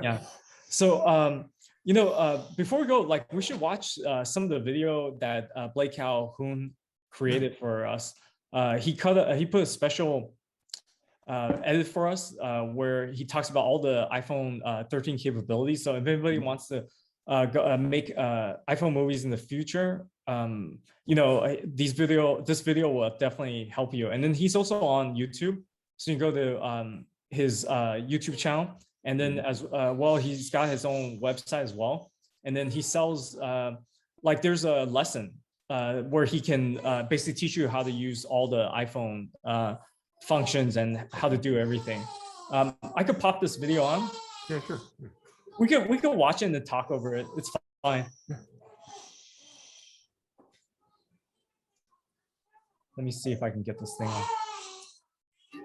Yeah. So you know, before we go, like we should watch some of the video that Blake Calhoun created for us. He put a special edit for us where he talks about all the iPhone 13 capabilities. So if anybody wants to make iPhone movies in the future, you know, this video will definitely help you. And then he's also on YouTube, so you can go to his YouTube channel, and then as well, he's got his own website as well. And then he sells like there's a lesson where he can basically teach you how to use all the iPhone functions and how to do everything. I could pop this video on. Yeah, sure. We could watch it and then talk over it. It's fine. Yeah. Let me see if I can get this thing on.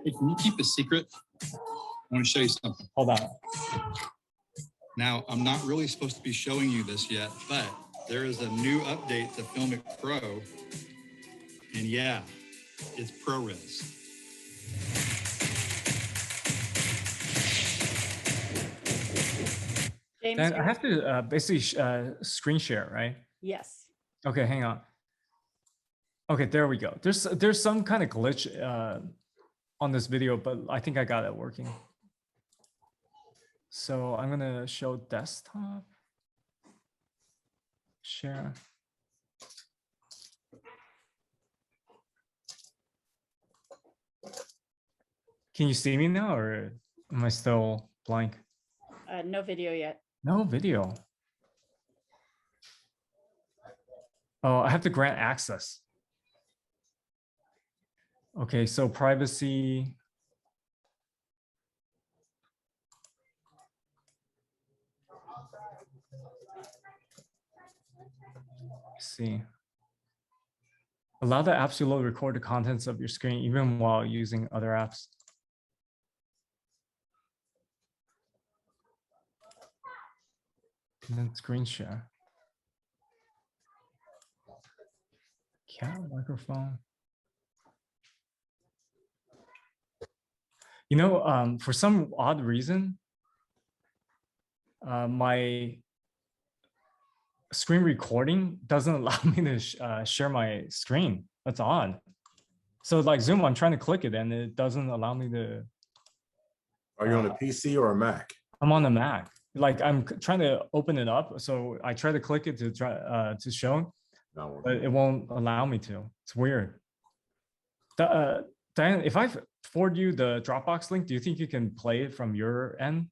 Hey, can you keep a secret? I want to show you something. Hold on. Now, I'm not really supposed to be showing you this yet, but there is a new update to Filmic Pro. And yeah, it's ProRes. James, Dan, I have to basically screen share, right? Yes. Okay, hang on. Okay, there we go. There's some kind of glitch on this video, but I think I got it working. So I'm gonna show desktop, share. Can you see me now, or am I still blank? No video yet. No video. Oh, I have to grant access. Okay, so privacy. Let's see. Allow the apps you load record the contents of your screen even while using other apps. And then screen share. Cat microphone. You know, for some odd reason, my screen recording doesn't allow me to share my screen. That's odd. So like Zoom, I'm trying to click it and it doesn't allow me to. Are you on a PC or a Mac? I'm on the Mac. Like I'm trying to open it up. So I try to click it to try to show, but it won't allow me to. It's weird. Diane, if I forward you the Dropbox link, do you think you can play it from your end?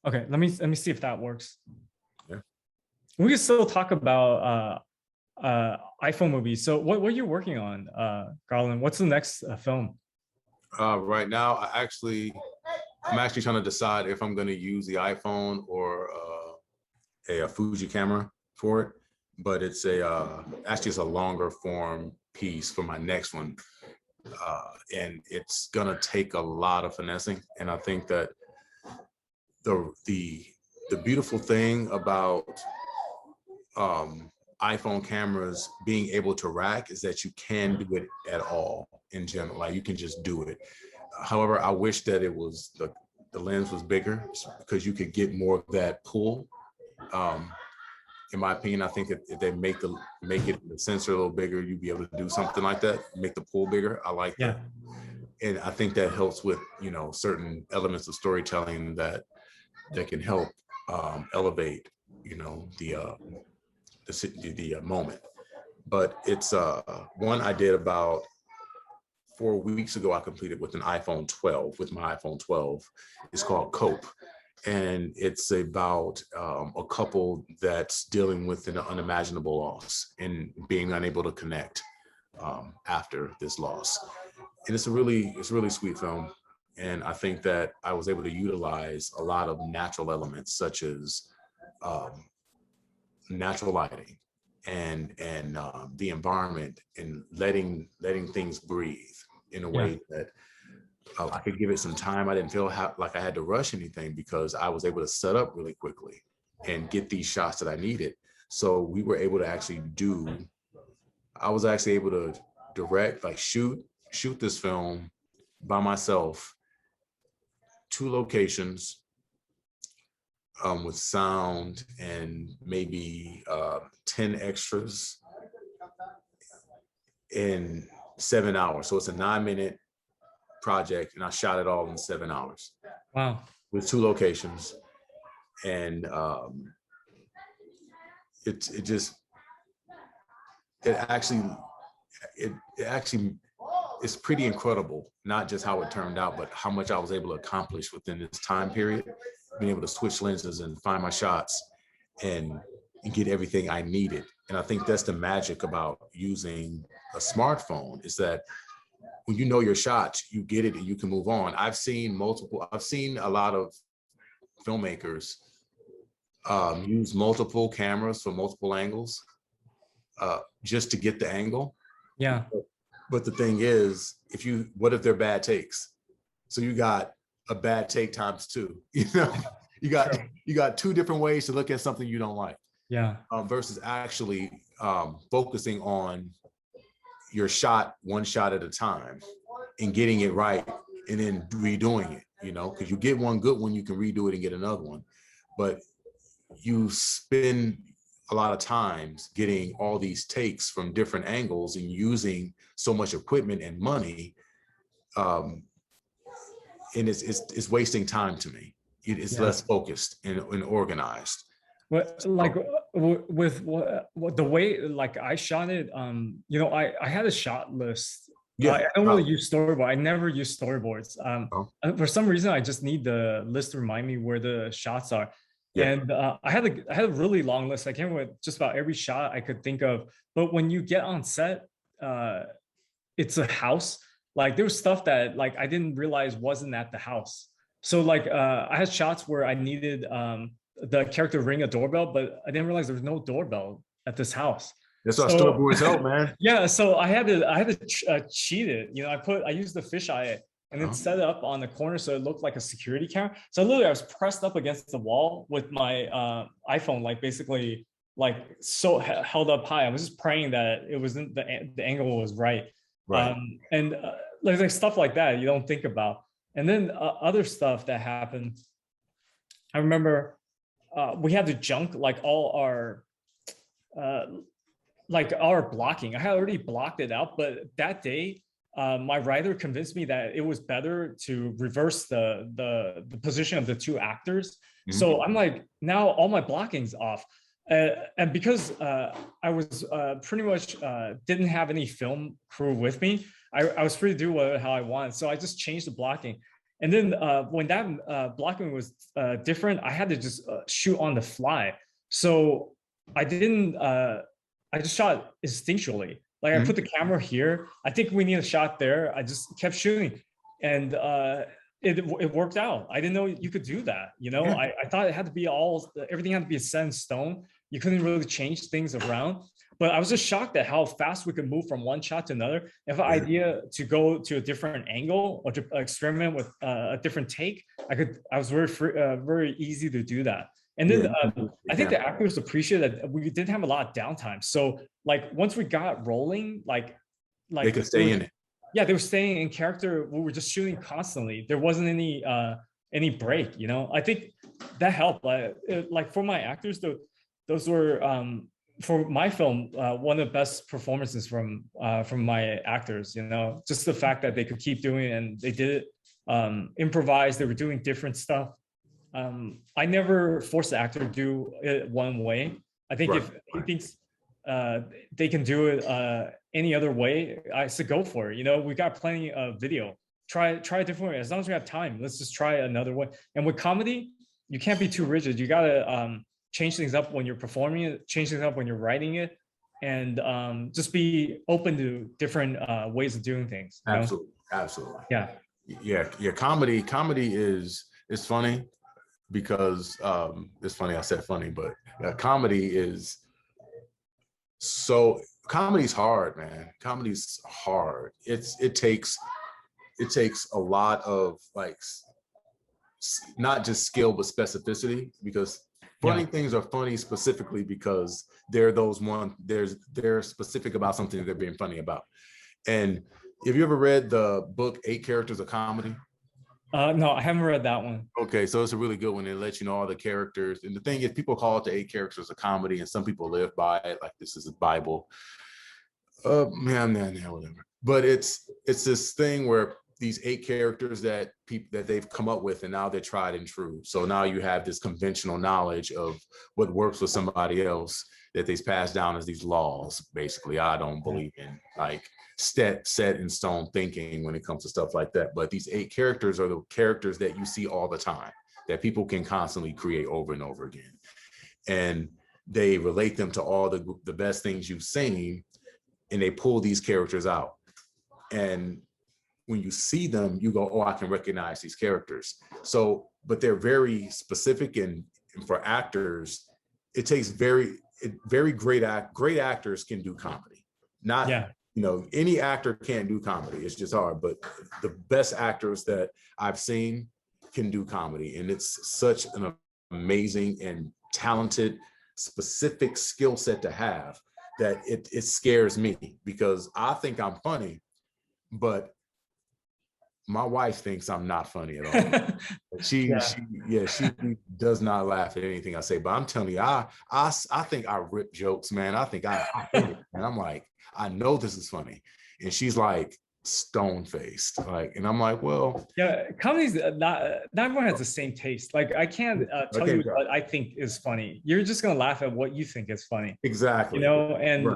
Okay, let me see if that works. Yeah. We can still talk about iPhone movies. So what are you working on, Garland? What's the next film? Right now, I'm actually trying to decide if I'm going to use the iPhone or a Fuji camera for it. But it's actually it's a longer form piece for my next one, and it's gonna take a lot of finessing. And I think that the beautiful thing about iPhone cameras being able to rack is that you can do it at all in general. Like you can just do it. However, I wish that it was the lens was bigger because you could get more of that pull. In my opinion, I think that if they make it the sensor a little bigger, you'd be able to do something like that, make the pull bigger. I like that. And I think that helps with, you know, certain elements of storytelling that can help elevate, you know, the moment. But it's one I did about 4 weeks ago. I completed with an iPhone 12, with my iPhone 12. It's called Cope. And it's about a couple that's dealing with an unimaginable loss and being unable to connect after this loss. And it's a really sweet film. And I think that I was able to utilize a lot of natural elements such as natural lighting and the environment and letting things breathe in a way that I could give it some time. I didn't feel like I had to rush anything because I was able to set up really quickly and get these shots that I needed. So we were able to actually I was actually able to direct, like shoot this film by myself, 2 locations with sound and maybe 10 extras in 7 hours. So it's a 9-minute project, and I shot it all in 7 hours. Wow. With 2 locations. And it actually it's pretty incredible, not just how it turned out, but how much I was able to accomplish within this time period, being able to switch lenses and find my shots and get everything I needed. And I think that's the magic about using a smartphone, is that when you know your shots, you get it and you can move on. I've seen a lot of filmmakers use multiple cameras for multiple angles just to get the angle. Yeah. But the thing is, what if they're bad takes? So you got a bad take times 2. You know, you got 2 different ways to look at something you don't like. Yeah. Versus actually focusing on your shot, one shot at a time, and getting it right, and then redoing it. You know, because you get one good one, you can redo it and get another one. But you spend a lot of times getting all these takes from different angles and using so much equipment and money, and it's wasting time to me. It's less focused and organized. But like with what the way like I shot it, you know, I had a shot list. Yeah, I don't really use storyboard. I never use storyboards. For some reason, I just need the list to remind me where the shots are. Yeah. And I had a really long list. I came with just about every shot I could think of. But when you get on set, it's a house. Like there was stuff that like I didn't realize wasn't at the house. So like I had shots where I needed the character ring a doorbell, but I didn't realize there was no doorbell at this house. That's why storyboards help, man. Yeah, so I had to cheat it. You know, I used the fisheye and then set it up on the corner so it looked like a security camera. So literally I was pressed up against the wall with my iPhone, like basically like so held up high. I was just praying that it wasn't the angle was right. Right. And like stuff like that you don't think about. And then other stuff that happened, I remember we had to junk like all our blocking. I had already blocked it out, but that day my writer convinced me that it was better to reverse the position of the two actors. So I'm like, now all my blocking's off. And because I was pretty much didn't have any film crew with me, I was free to do how I wanted. So I just changed the blocking. And then when that blocking was different, I had to just shoot on the fly. So I didn't, I just shot instinctually. Like I put the camera here. I think we need a shot there. I just kept shooting, and it worked out. I didn't know you could do that. You know, I thought it had to be everything had to be set in stone. You couldn't really change things around. But I was just shocked at how fast we could move from one shot to another. If an idea to go to a different angle or to experiment with a different take, I was very easy to do that. And then I think the actors appreciated that we didn't have a lot of downtime. So like once we got rolling, like they could stay in it. Yeah, they were staying in character. We were just shooting constantly. There wasn't any break, you know. I think that helped. Like for my actors, those were for my film one of the best performances from my actors. You know, just the fact that they could keep doing it, and they did it improvise. They were doing different stuff. I never force the actor to do it one way. I think if he thinks they can do it any other way, I said go for it. You know, we got plenty of video. Try a different way. As long as we have time, let's just try another way. And with comedy, you can't be too rigid. You gotta change things up when you're performing it, change things up when you're writing it, and just be open to different ways of doing things. Absolutely. Yeah. Comedy is funny because it's funny. I said funny, but comedy is comedy's hard, man. Comedy's hard. It takes a lot of like not just skill but specificity, because funny things are funny specifically because they're specific about something that they're being funny about. And have you ever read the book 8 Characters of Comedy? No, I haven't read that one. Okay, so it's a really good one. It lets you know all the characters. And the thing is, people call it the 8 Characters of Comedy, and some people live by it, like this is a Bible. Whatever. But it's this thing where these 8 characters that they've come up with, and now they're tried and true. So now you have this conventional knowledge of what works with somebody else that they've passed down as these laws. Basically, I don't believe in like set in stone thinking when it comes to stuff like that. But these 8 characters are the characters that you see all the time, that people can constantly create over and over again. And they relate them to all the best things you've seen, and they pull these characters out. And when you see them, you go, oh, I can recognize these characters. So, but they're very specific, and for actors, it takes very great actors can do comedy. You know, any actor can't do comedy. It's just hard. But the best actors that I've seen can do comedy. And it's such an amazing and talented, specific skill set to have that it scares me, because I think I'm funny, but my wife thinks I'm not funny at all. She does not laugh at anything I say. But I'm telling you, I think I rip jokes, man. I think I hit it. And I'm like, I know this is funny. And she's like stone-faced. Like, and I'm like, well. Yeah, comedy's not everyone has the same taste. Like I can't tell you what I think is funny. You're just gonna laugh at what you think is funny. Exactly. You know, and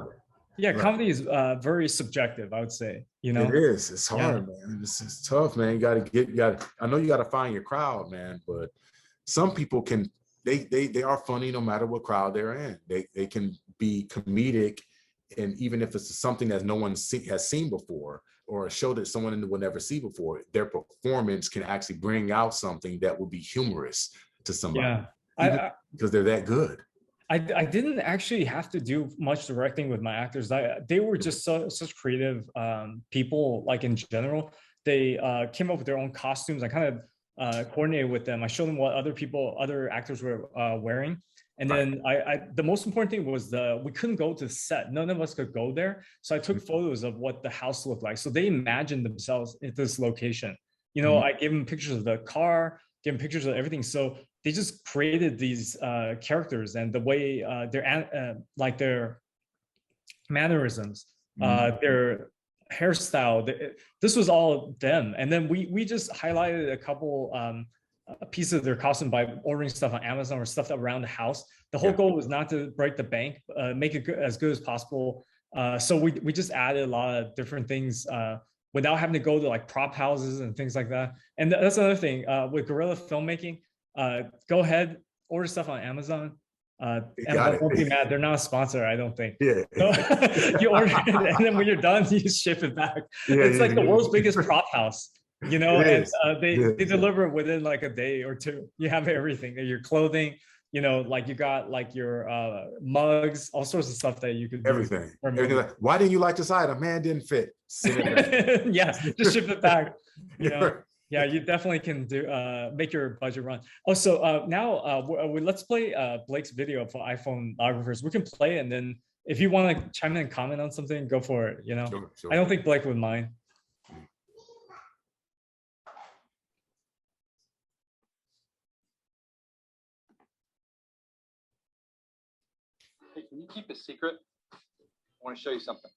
comedy is very subjective, I would say. You know, it is. It's hard, man. It's tough, man. I know you got to find your crowd, man. But some people can. They are funny no matter what crowd they're in. They can be comedic, and even if it's something that no one has seen before, or a show that someone will never see before, their performance can actually bring out something that would be humorous to somebody. Yeah, because they're that good. I didn't actually have to do much directing with my actors. They were just such creative people. Like in general, they came up with their own costumes. I kind of coordinated with them. I showed them what other actors were wearing. And then the most important thing was we couldn't go to the set. None of us could go there. So I took photos of what the house looked like. So they imagined themselves at this location. You know, I gave them pictures of the car, gave them pictures of everything. So they just created these characters and the way their mannerisms, their hairstyle. This was all them. And then we just highlighted a couple a piece of their costume by ordering stuff on Amazon or stuff around the house. The whole goal was not to break the bank, make it as good as possible. So we just added a lot of different things without having to go to like prop houses and things like that. And that's another thing with Guerrilla Filmmaking. Go ahead, order stuff on Amazon. And don't be mad, they're not a sponsor, I don't think. Yeah. So you order it, and then when you're done, you ship it back. It's like the world's biggest prop house, you know, and they deliver within like a day or two. You have everything, your clothing, you know, like you got like your mugs, all sorts of stuff that you could do. Everything. Like, why didn't you like this item? Man, it didn't fit. Yeah, just ship it back. You know? Yeah, you definitely can do make your budget run. Also, now let's play Blake's video for iPhoneographers. We can play, and then if you want to chime in and comment on something, go for it. You know, sure. I don't think Blake would mind. Hey, can you keep a secret? I want to show you something.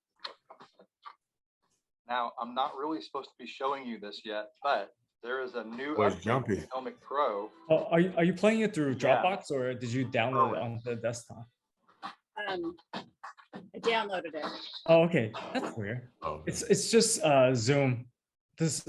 Now, I'm not really supposed to be showing you this yet, but there is a new Filmmaking Pro. Oh, are you playing it through Dropbox or did you download it on the desktop? I downloaded it. Oh, okay, that's weird. Oh, it's just Zoom. This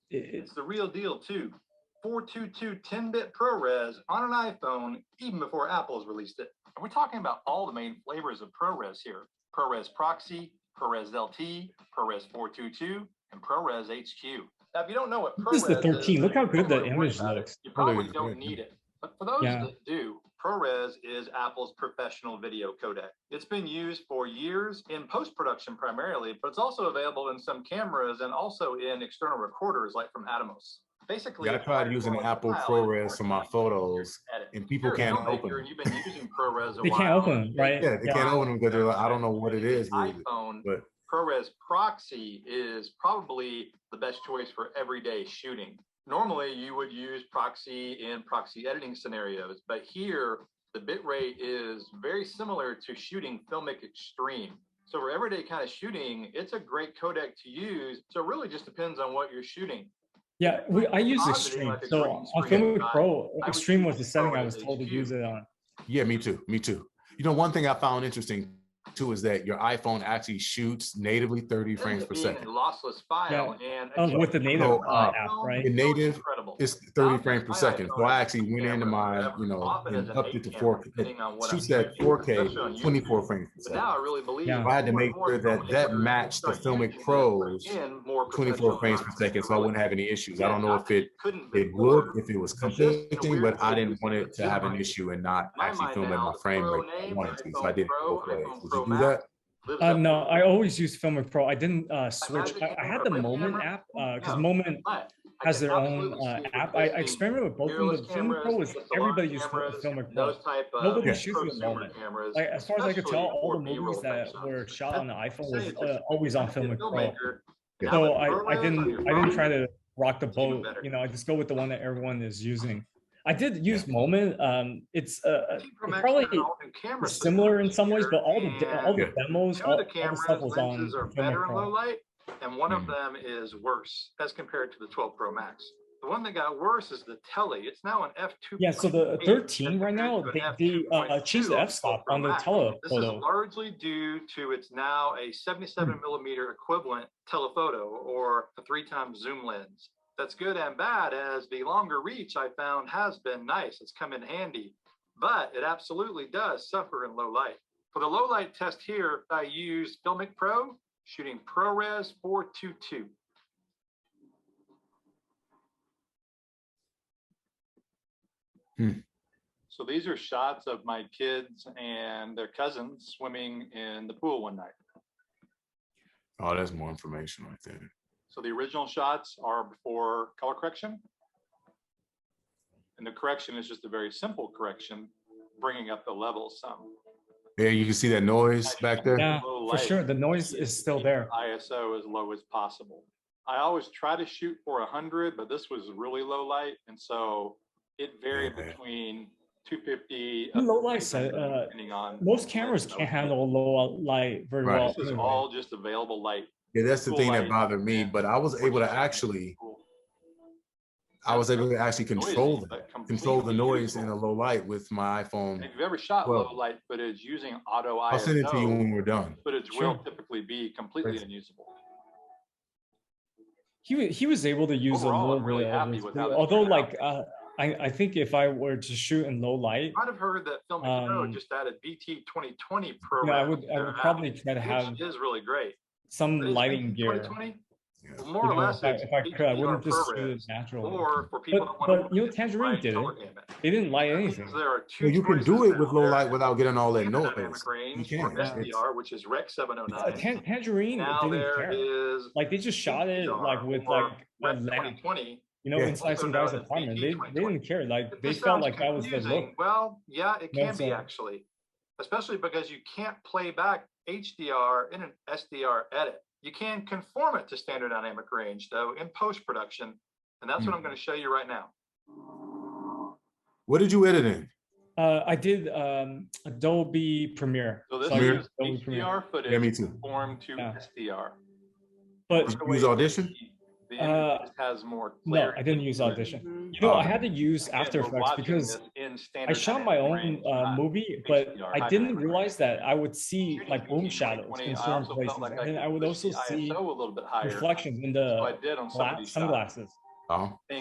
it's the real deal too. 422 10-bit ProRes on an iPhone, even before Apple's released it. And we're talking about all the main flavors of ProRes here: ProRes Proxy, ProRes LT, ProRes 422, and ProRes HQ. Now, if you don't know what ProRes is, the 13. Look how good the image looks. You probably don't need it. But for those that do, ProRes is Apple's professional video codec. It's been used for years in post-production primarily, but it's also available in some cameras and also in external recorders like from Atomos. Basically, I tried using Apple ProRes for my photos, and people can't open them. You've been using ProRes a they can't open them, right? Yeah, they can't open them because they're like, I don't know what it is. iPhone, but ProRes Proxy is probably the best choice for everyday shooting. Normally, you would use Proxy in proxy editing scenarios, but here, the bitrate is very similar to shooting Filmic Extreme. So for everyday kind of shooting, it's a great codec to use. So it really just depends on what you're shooting. Yeah, I use Extreme. So on Filmic Pro, Extreme was the setting I was told to use it on. Yeah, me too. Me too. You know, one thing I found interesting too is that your iPhone actually shoots natively 30 frames per second. A lossless file, and with the native app, right? The native is 30 frames per second. So I actually went into my, you know, and upped it to 4K. Shoots at 4K, 24 frames per second. Now I really believe I had to make sure that matched the Filmic Pro's 24 frames per second, so I wouldn't have any issues. I don't know if it would, if it was conflicting, but I didn't want it to have an issue and not actually film at my frame rate I wanted to, so I did it both ways. Did you do that? No, I always use Filmic Pro. I didn't switch. I had the Moment app because Moment has their own app. I experimented with both of them. The Filmic Pro was everybody used Filmic Pro. Nobody shoots with Moment. Like, as far as I could tell, all the movies that were shot on the iPhone was always on Filmic Pro. So I didn't try to rock the boat. You know, I just go with the one that everyone is using. I did use Moment. It's probably similar in some ways, but all the demos, all the stuff was on Filmic Pro. And one of them is worse as compared to the 12 Pro Max. The one that got worse is the Tele. It's now an f2. Yeah, so the 13 right now, they changed the f-stop on the telephoto. This is largely due to it's now a 77 millimeter equivalent telephoto, or a 3x zoom lens. That's good and bad, as the longer reach I found has been nice. It's come in handy, but it absolutely does suffer in low light. For the low light test here, I used Filmic Pro, shooting ProRes 422. So these are shots of my kids and their cousins swimming in the pool one night. Oh, that's more information right there. So the original shots are before color correction. And the correction is just a very simple correction, bringing up the levels some. Yeah, you can see that noise back there. Yeah, for sure. The noise is still there. ISO as low as possible. I always try to shoot for 100, but this was really low light, and so it varied between 250. Low light, depending on most cameras can't handle low light very well. This is all just available light. Yeah, that's the thing that bothered me. But I was able to actually, control the noise in a low light with my iPhone. If you've ever shot low light footage using auto ISO, I'll send it to you when we're done. Footage will typically be completely unusable. He was able to use Overall, a I'm really happy with how this although turned like out. I think if I were to shoot in low light, You might have heard that Filmmaking Pro just added BT 2020 Pro. I would probably try to have which is really great. some lighting gear. 2020? Well, more or less, if I could, I wouldn't just shoot it natural. Or for people that want But you know, Tangerine did it. They didn't light anything. There are two You can do it with low light without getting all that noise. You can. SDR, which is Rec 709. Tangerine Now didn't there care. is Like they just shot it like with like a lamp, 2020. you know, inside some guy's apartment. They didn't care. Like they felt like that was the look. Well, yeah, it can be actually, especially because you can't play back HDR in an SDR edit. You can conform it to standard dynamic range though in post-production, and that's what I'm going to show you right now. What did you edit in? I did Adobe Premiere. So this Premiere? is HDR footage conformed to SDR. But did you use Audition? The image has more clarity. No, I didn't use Audition. You know, I had to use After Effects because I shot my own movie, but I didn't realize that I would see like boom shadows in certain places, and then I would also see reflections in the sunglasses.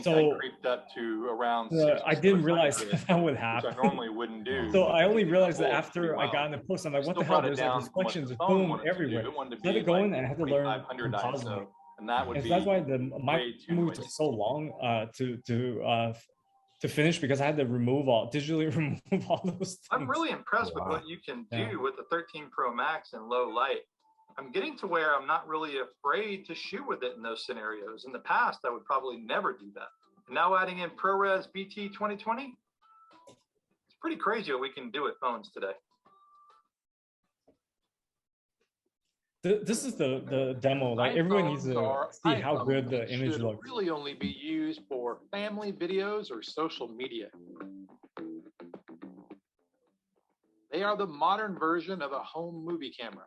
So I creeped up to around. I didn't realize that would happen. Which I normally wouldn't do. So I only realized that after I got in the post, I'm like, what the hell? There's like reflections, boom, everywhere. I had to go in and I had to learn compositing. And that would be that's why my movie took so long to finish, because I had to digitally remove all those things. I'm really impressed with what you can do with the 13 Pro Max in low light. I'm getting to where I'm not really afraid to shoot with it in those scenarios. In the past, I would probably never do that. And now adding in ProRes BT 2020, it's pretty crazy what we can do with phones today. This is the demo. Like everyone needs to see how good the image looks. Really only be used for family videos or social media. They are the modern version of a home movie camera.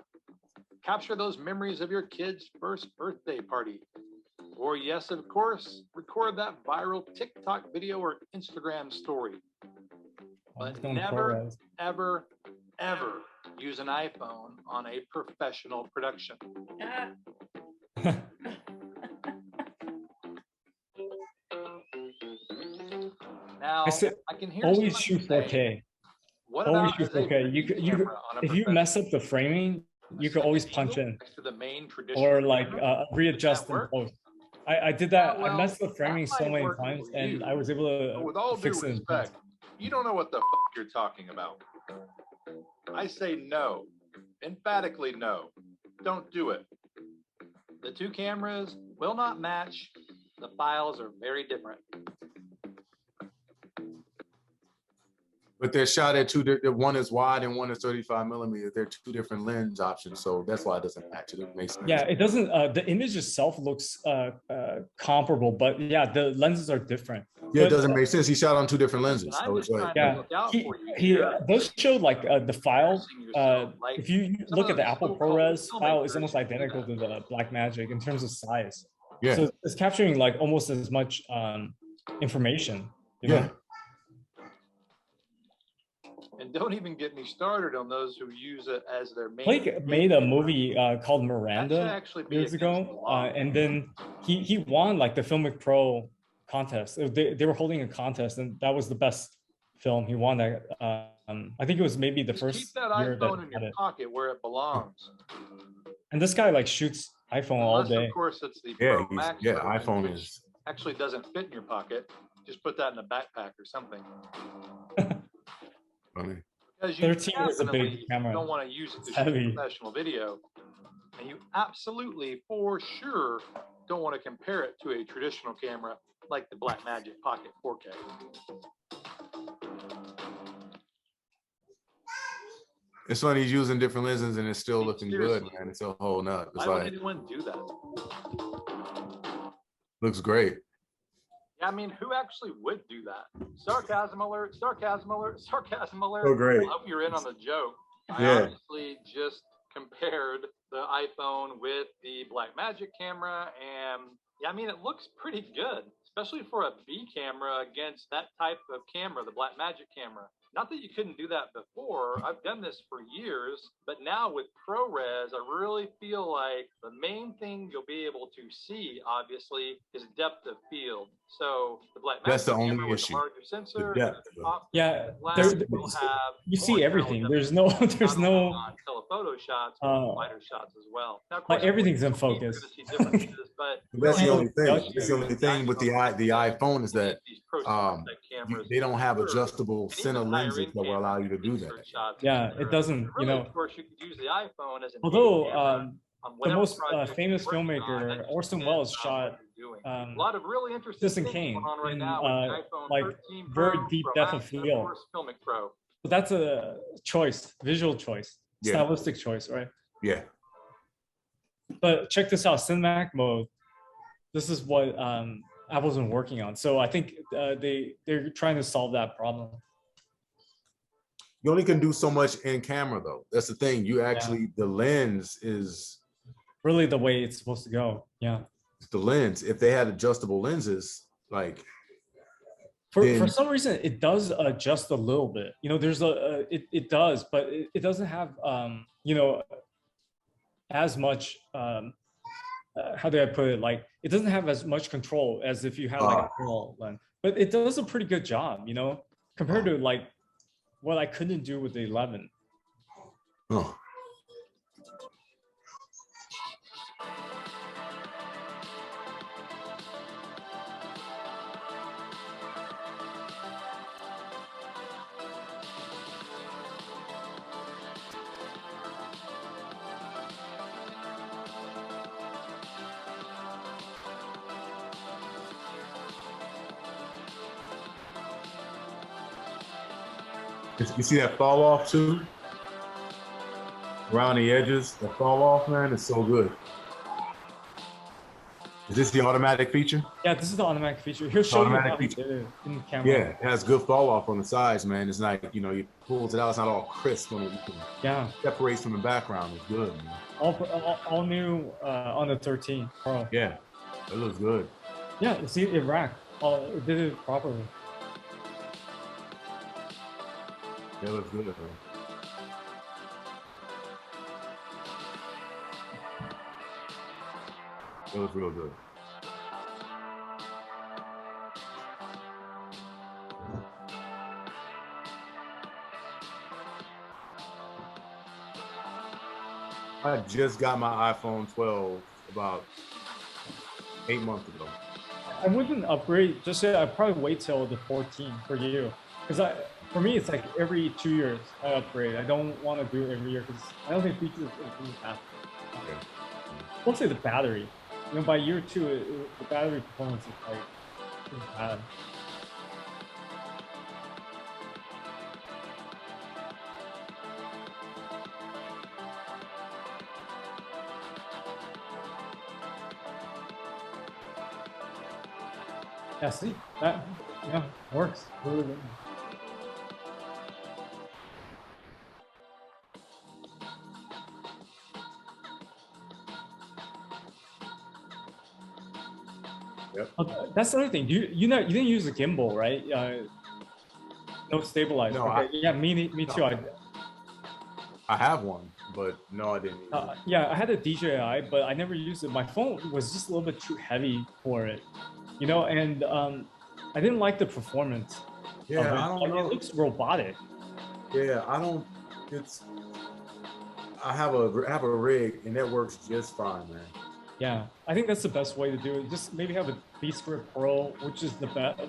Capture those memories of your kid's first birthday party. Or yes, of course, record that viral TikTok video or Instagram story. But never, ever, ever use an iPhone on a professional production. Now, I can hear always shoot 4K. Always shoot 4K. If you mess up the framing, you could always punch in or like readjust in post. I did that. I messed the framing so many times, and I was able to fix it. You don't know what the you're talking about. I say no, emphatically no. Don't do it. The two cameras will not match. The files are very different. But they're shot at one is wide and one is 35 millimeters. They're two different lens options, so that's why it doesn't match. It makes sense. Yeah, it doesn't. The image itself looks comparable, but yeah, the lenses are different. Yeah, it doesn't make sense. He shot on two different lenses. So it's like, yeah, he does show like the file. If you look at the Apple ProRes file, it's almost identical to the Blackmagic in terms of size. Yeah, so it's capturing like almost as much information. You know? And don't even get me started on those who use it as their main. Blake made a movie called Miranda years ago, and then he won like the Filmic Pro contest. They were holding a contest, and that was the best film. He won that. I think it was maybe the first keep that year iPhone in your pocket where it belongs. And this guy like shoots iPhone all day. Of course, it's the yeah, Pro Max iPhone is actually doesn't fit in your pocket. Just put that in a backpack or something. funny. Because you 13 is a big camera. Don't want to use it to shoot professional video, and you absolutely, for sure, don't want to compare it to a traditional camera like the Blackmagic Pocket 4K. It's funny he's using different lenses and it's still looking good, man. It's a whole nut. It's Why would like, anyone do that? looks great. Yeah, I mean, who actually would do that? Sarcasm alert, sarcasm alert, sarcasm alert. So great. I hope you're in on the joke. I Yeah. obviously just compared the iPhone with the Blackmagic camera, and yeah, I mean, it looks pretty good, especially for a B camera against that type of camera, the Blackmagic camera. Not that you couldn't do that before. I've done this for years, but now with ProRes, I really feel like the main thing you'll be able to see, obviously, is depth of field. So the That's the Blackmagic only camera with the issue. larger sensor, The depth of it. Yeah, glass there- will have you more see everything. depth There's no, there's not only no, on telephoto shots, but wider shots as well. Now, of like course, everything's in you're focus. gonna see differences, but That's the Yeah. only thing. That's the only thing with the iPhone is that these pro um, type cameras, they don't have sure. adjustable And center even higher lenses end that will allow you to do cameras, that. shots, Yeah, etc. it doesn't, you Really, know, of course, you could use the iPhone as an although aid camera on the whatever most project famous you're working on. filmmaker, That just Orson depends Welles, on shot what you're doing. um, A lot of really interesting Citizen things Kane going on right in now with the iPhone like 13 very Pro, deep Pro depth of Max, and of field. course, Filmic Pro. But that's a choice, visual choice, Yeah. stylistic choice, right? Yeah. But check this out, cinematic mode. This is what Apple's been working on. So I think they're trying to solve that problem. You only can do so much in camera though. That's the thing. You actually, the lens is Really the way it's supposed to go. Yeah. the lens. If they had adjustable lenses, like For then- some reason, it does adjust a little bit. You know, there's it does, but it doesn't have you know, as much how do I put it? Like it doesn't have as much control as if you have like a full lens. But it does a pretty good job, you know, compared to like what I couldn't do with the 11. oh. You see that fall off too? Around the edges, that fall off, man, it's so good. Is this the automatic feature? Yeah, this is the automatic feature. He'll show you Automatic how he feature. did it in the camera. Yeah, it has good fall off on the sides, man. It's like, you know, you pulls it out, it's not all crisp when it Yeah, separates from the background. It's good, man. all new on the 13 Pro. Yeah, it looks good. Yeah, see, it racked. It did it properly. It looks good, man. It looks real good. I just got my iPhone 12 about 8 months ago. I wouldn't upgrade just yet. I'd probably wait till the 14 for you. Because for me, it's like every 2 years I upgrade. I don't want to do it every year because I don't think features improve fast. Okay. Mostly the battery. You know, by year 2, the battery performance is like pretty bad. Yeah, see, that works really good. Yep. That's the other thing. You didn't use a gimbal, right? No stabilizer. No, okay. Yeah, me too. I have one, but no, I didn't. Yeah, I had a DJI, but I never used it. My phone was just a little bit too heavy for it, you know, and I didn't like the performance. Yeah, I don't know. It looks robotic. Yeah, I don't. I have a rig and that works just fine, man. Yeah, I think that's the best way to do it. Just maybe have a B-Script Pro, which is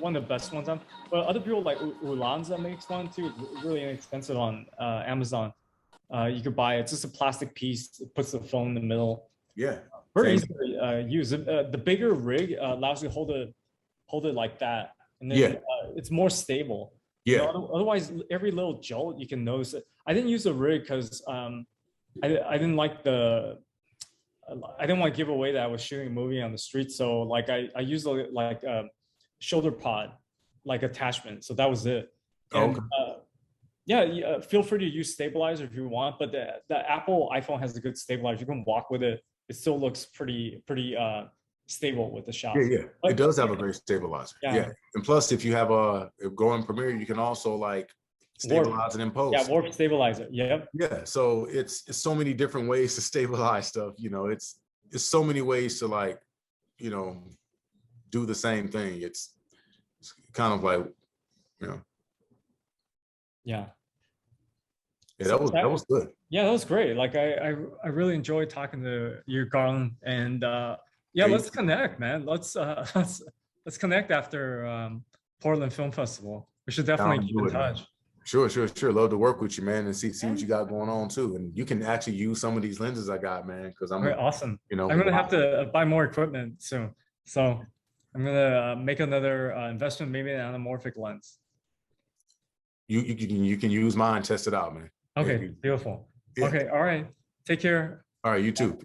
one of the best ones on. But other people like Ulanza makes one too. It's really inexpensive on Amazon. You could buy it. It's just a plastic piece. It puts the phone in the middle. Yeah. Very easy to use. The bigger rig allows you to hold it like that, and then it's more stable. You Yeah. know, otherwise, every little jolt you can notice it. I didn't use the rig because I didn't like I didn't want to give away that I was shooting a movie on the street. So like I used like a shoulder pod, like attachment. So that was it. And yeah, feel free to use stabilizer if you want, but the Apple iPhone has a good stabilizer. You can walk with it. It still looks pretty stable with the shots. Yeah, it does have a great stabilizer. Yeah. And plus, if you have go in Premiere, you can also like stabilize it in post. Yeah, warp stabilizer. Yep. Yeah, so it's so many different ways to stabilize stuff. You know, it's so many ways to like, you know, do the same thing. It's kind of like, you know. Yeah. Yeah, that was good. Yeah, that was great. Like I really enjoyed talking to you, Garland, and yeah, let's connect, man. Let's connect after Portland Film Festival. We should definitely keep in touch. Man. Sure. Love to work with you, man, and see what you got going on too. And you can actually use some of these lenses I got, man, because I'm awesome. You know, I'm gonna have to buy more equipment soon. So I'm gonna make another investment, maybe an anamorphic lens. You can use mine, test it out, man. Okay, beautiful. Yeah. Okay, all right. Take care. All right, you too.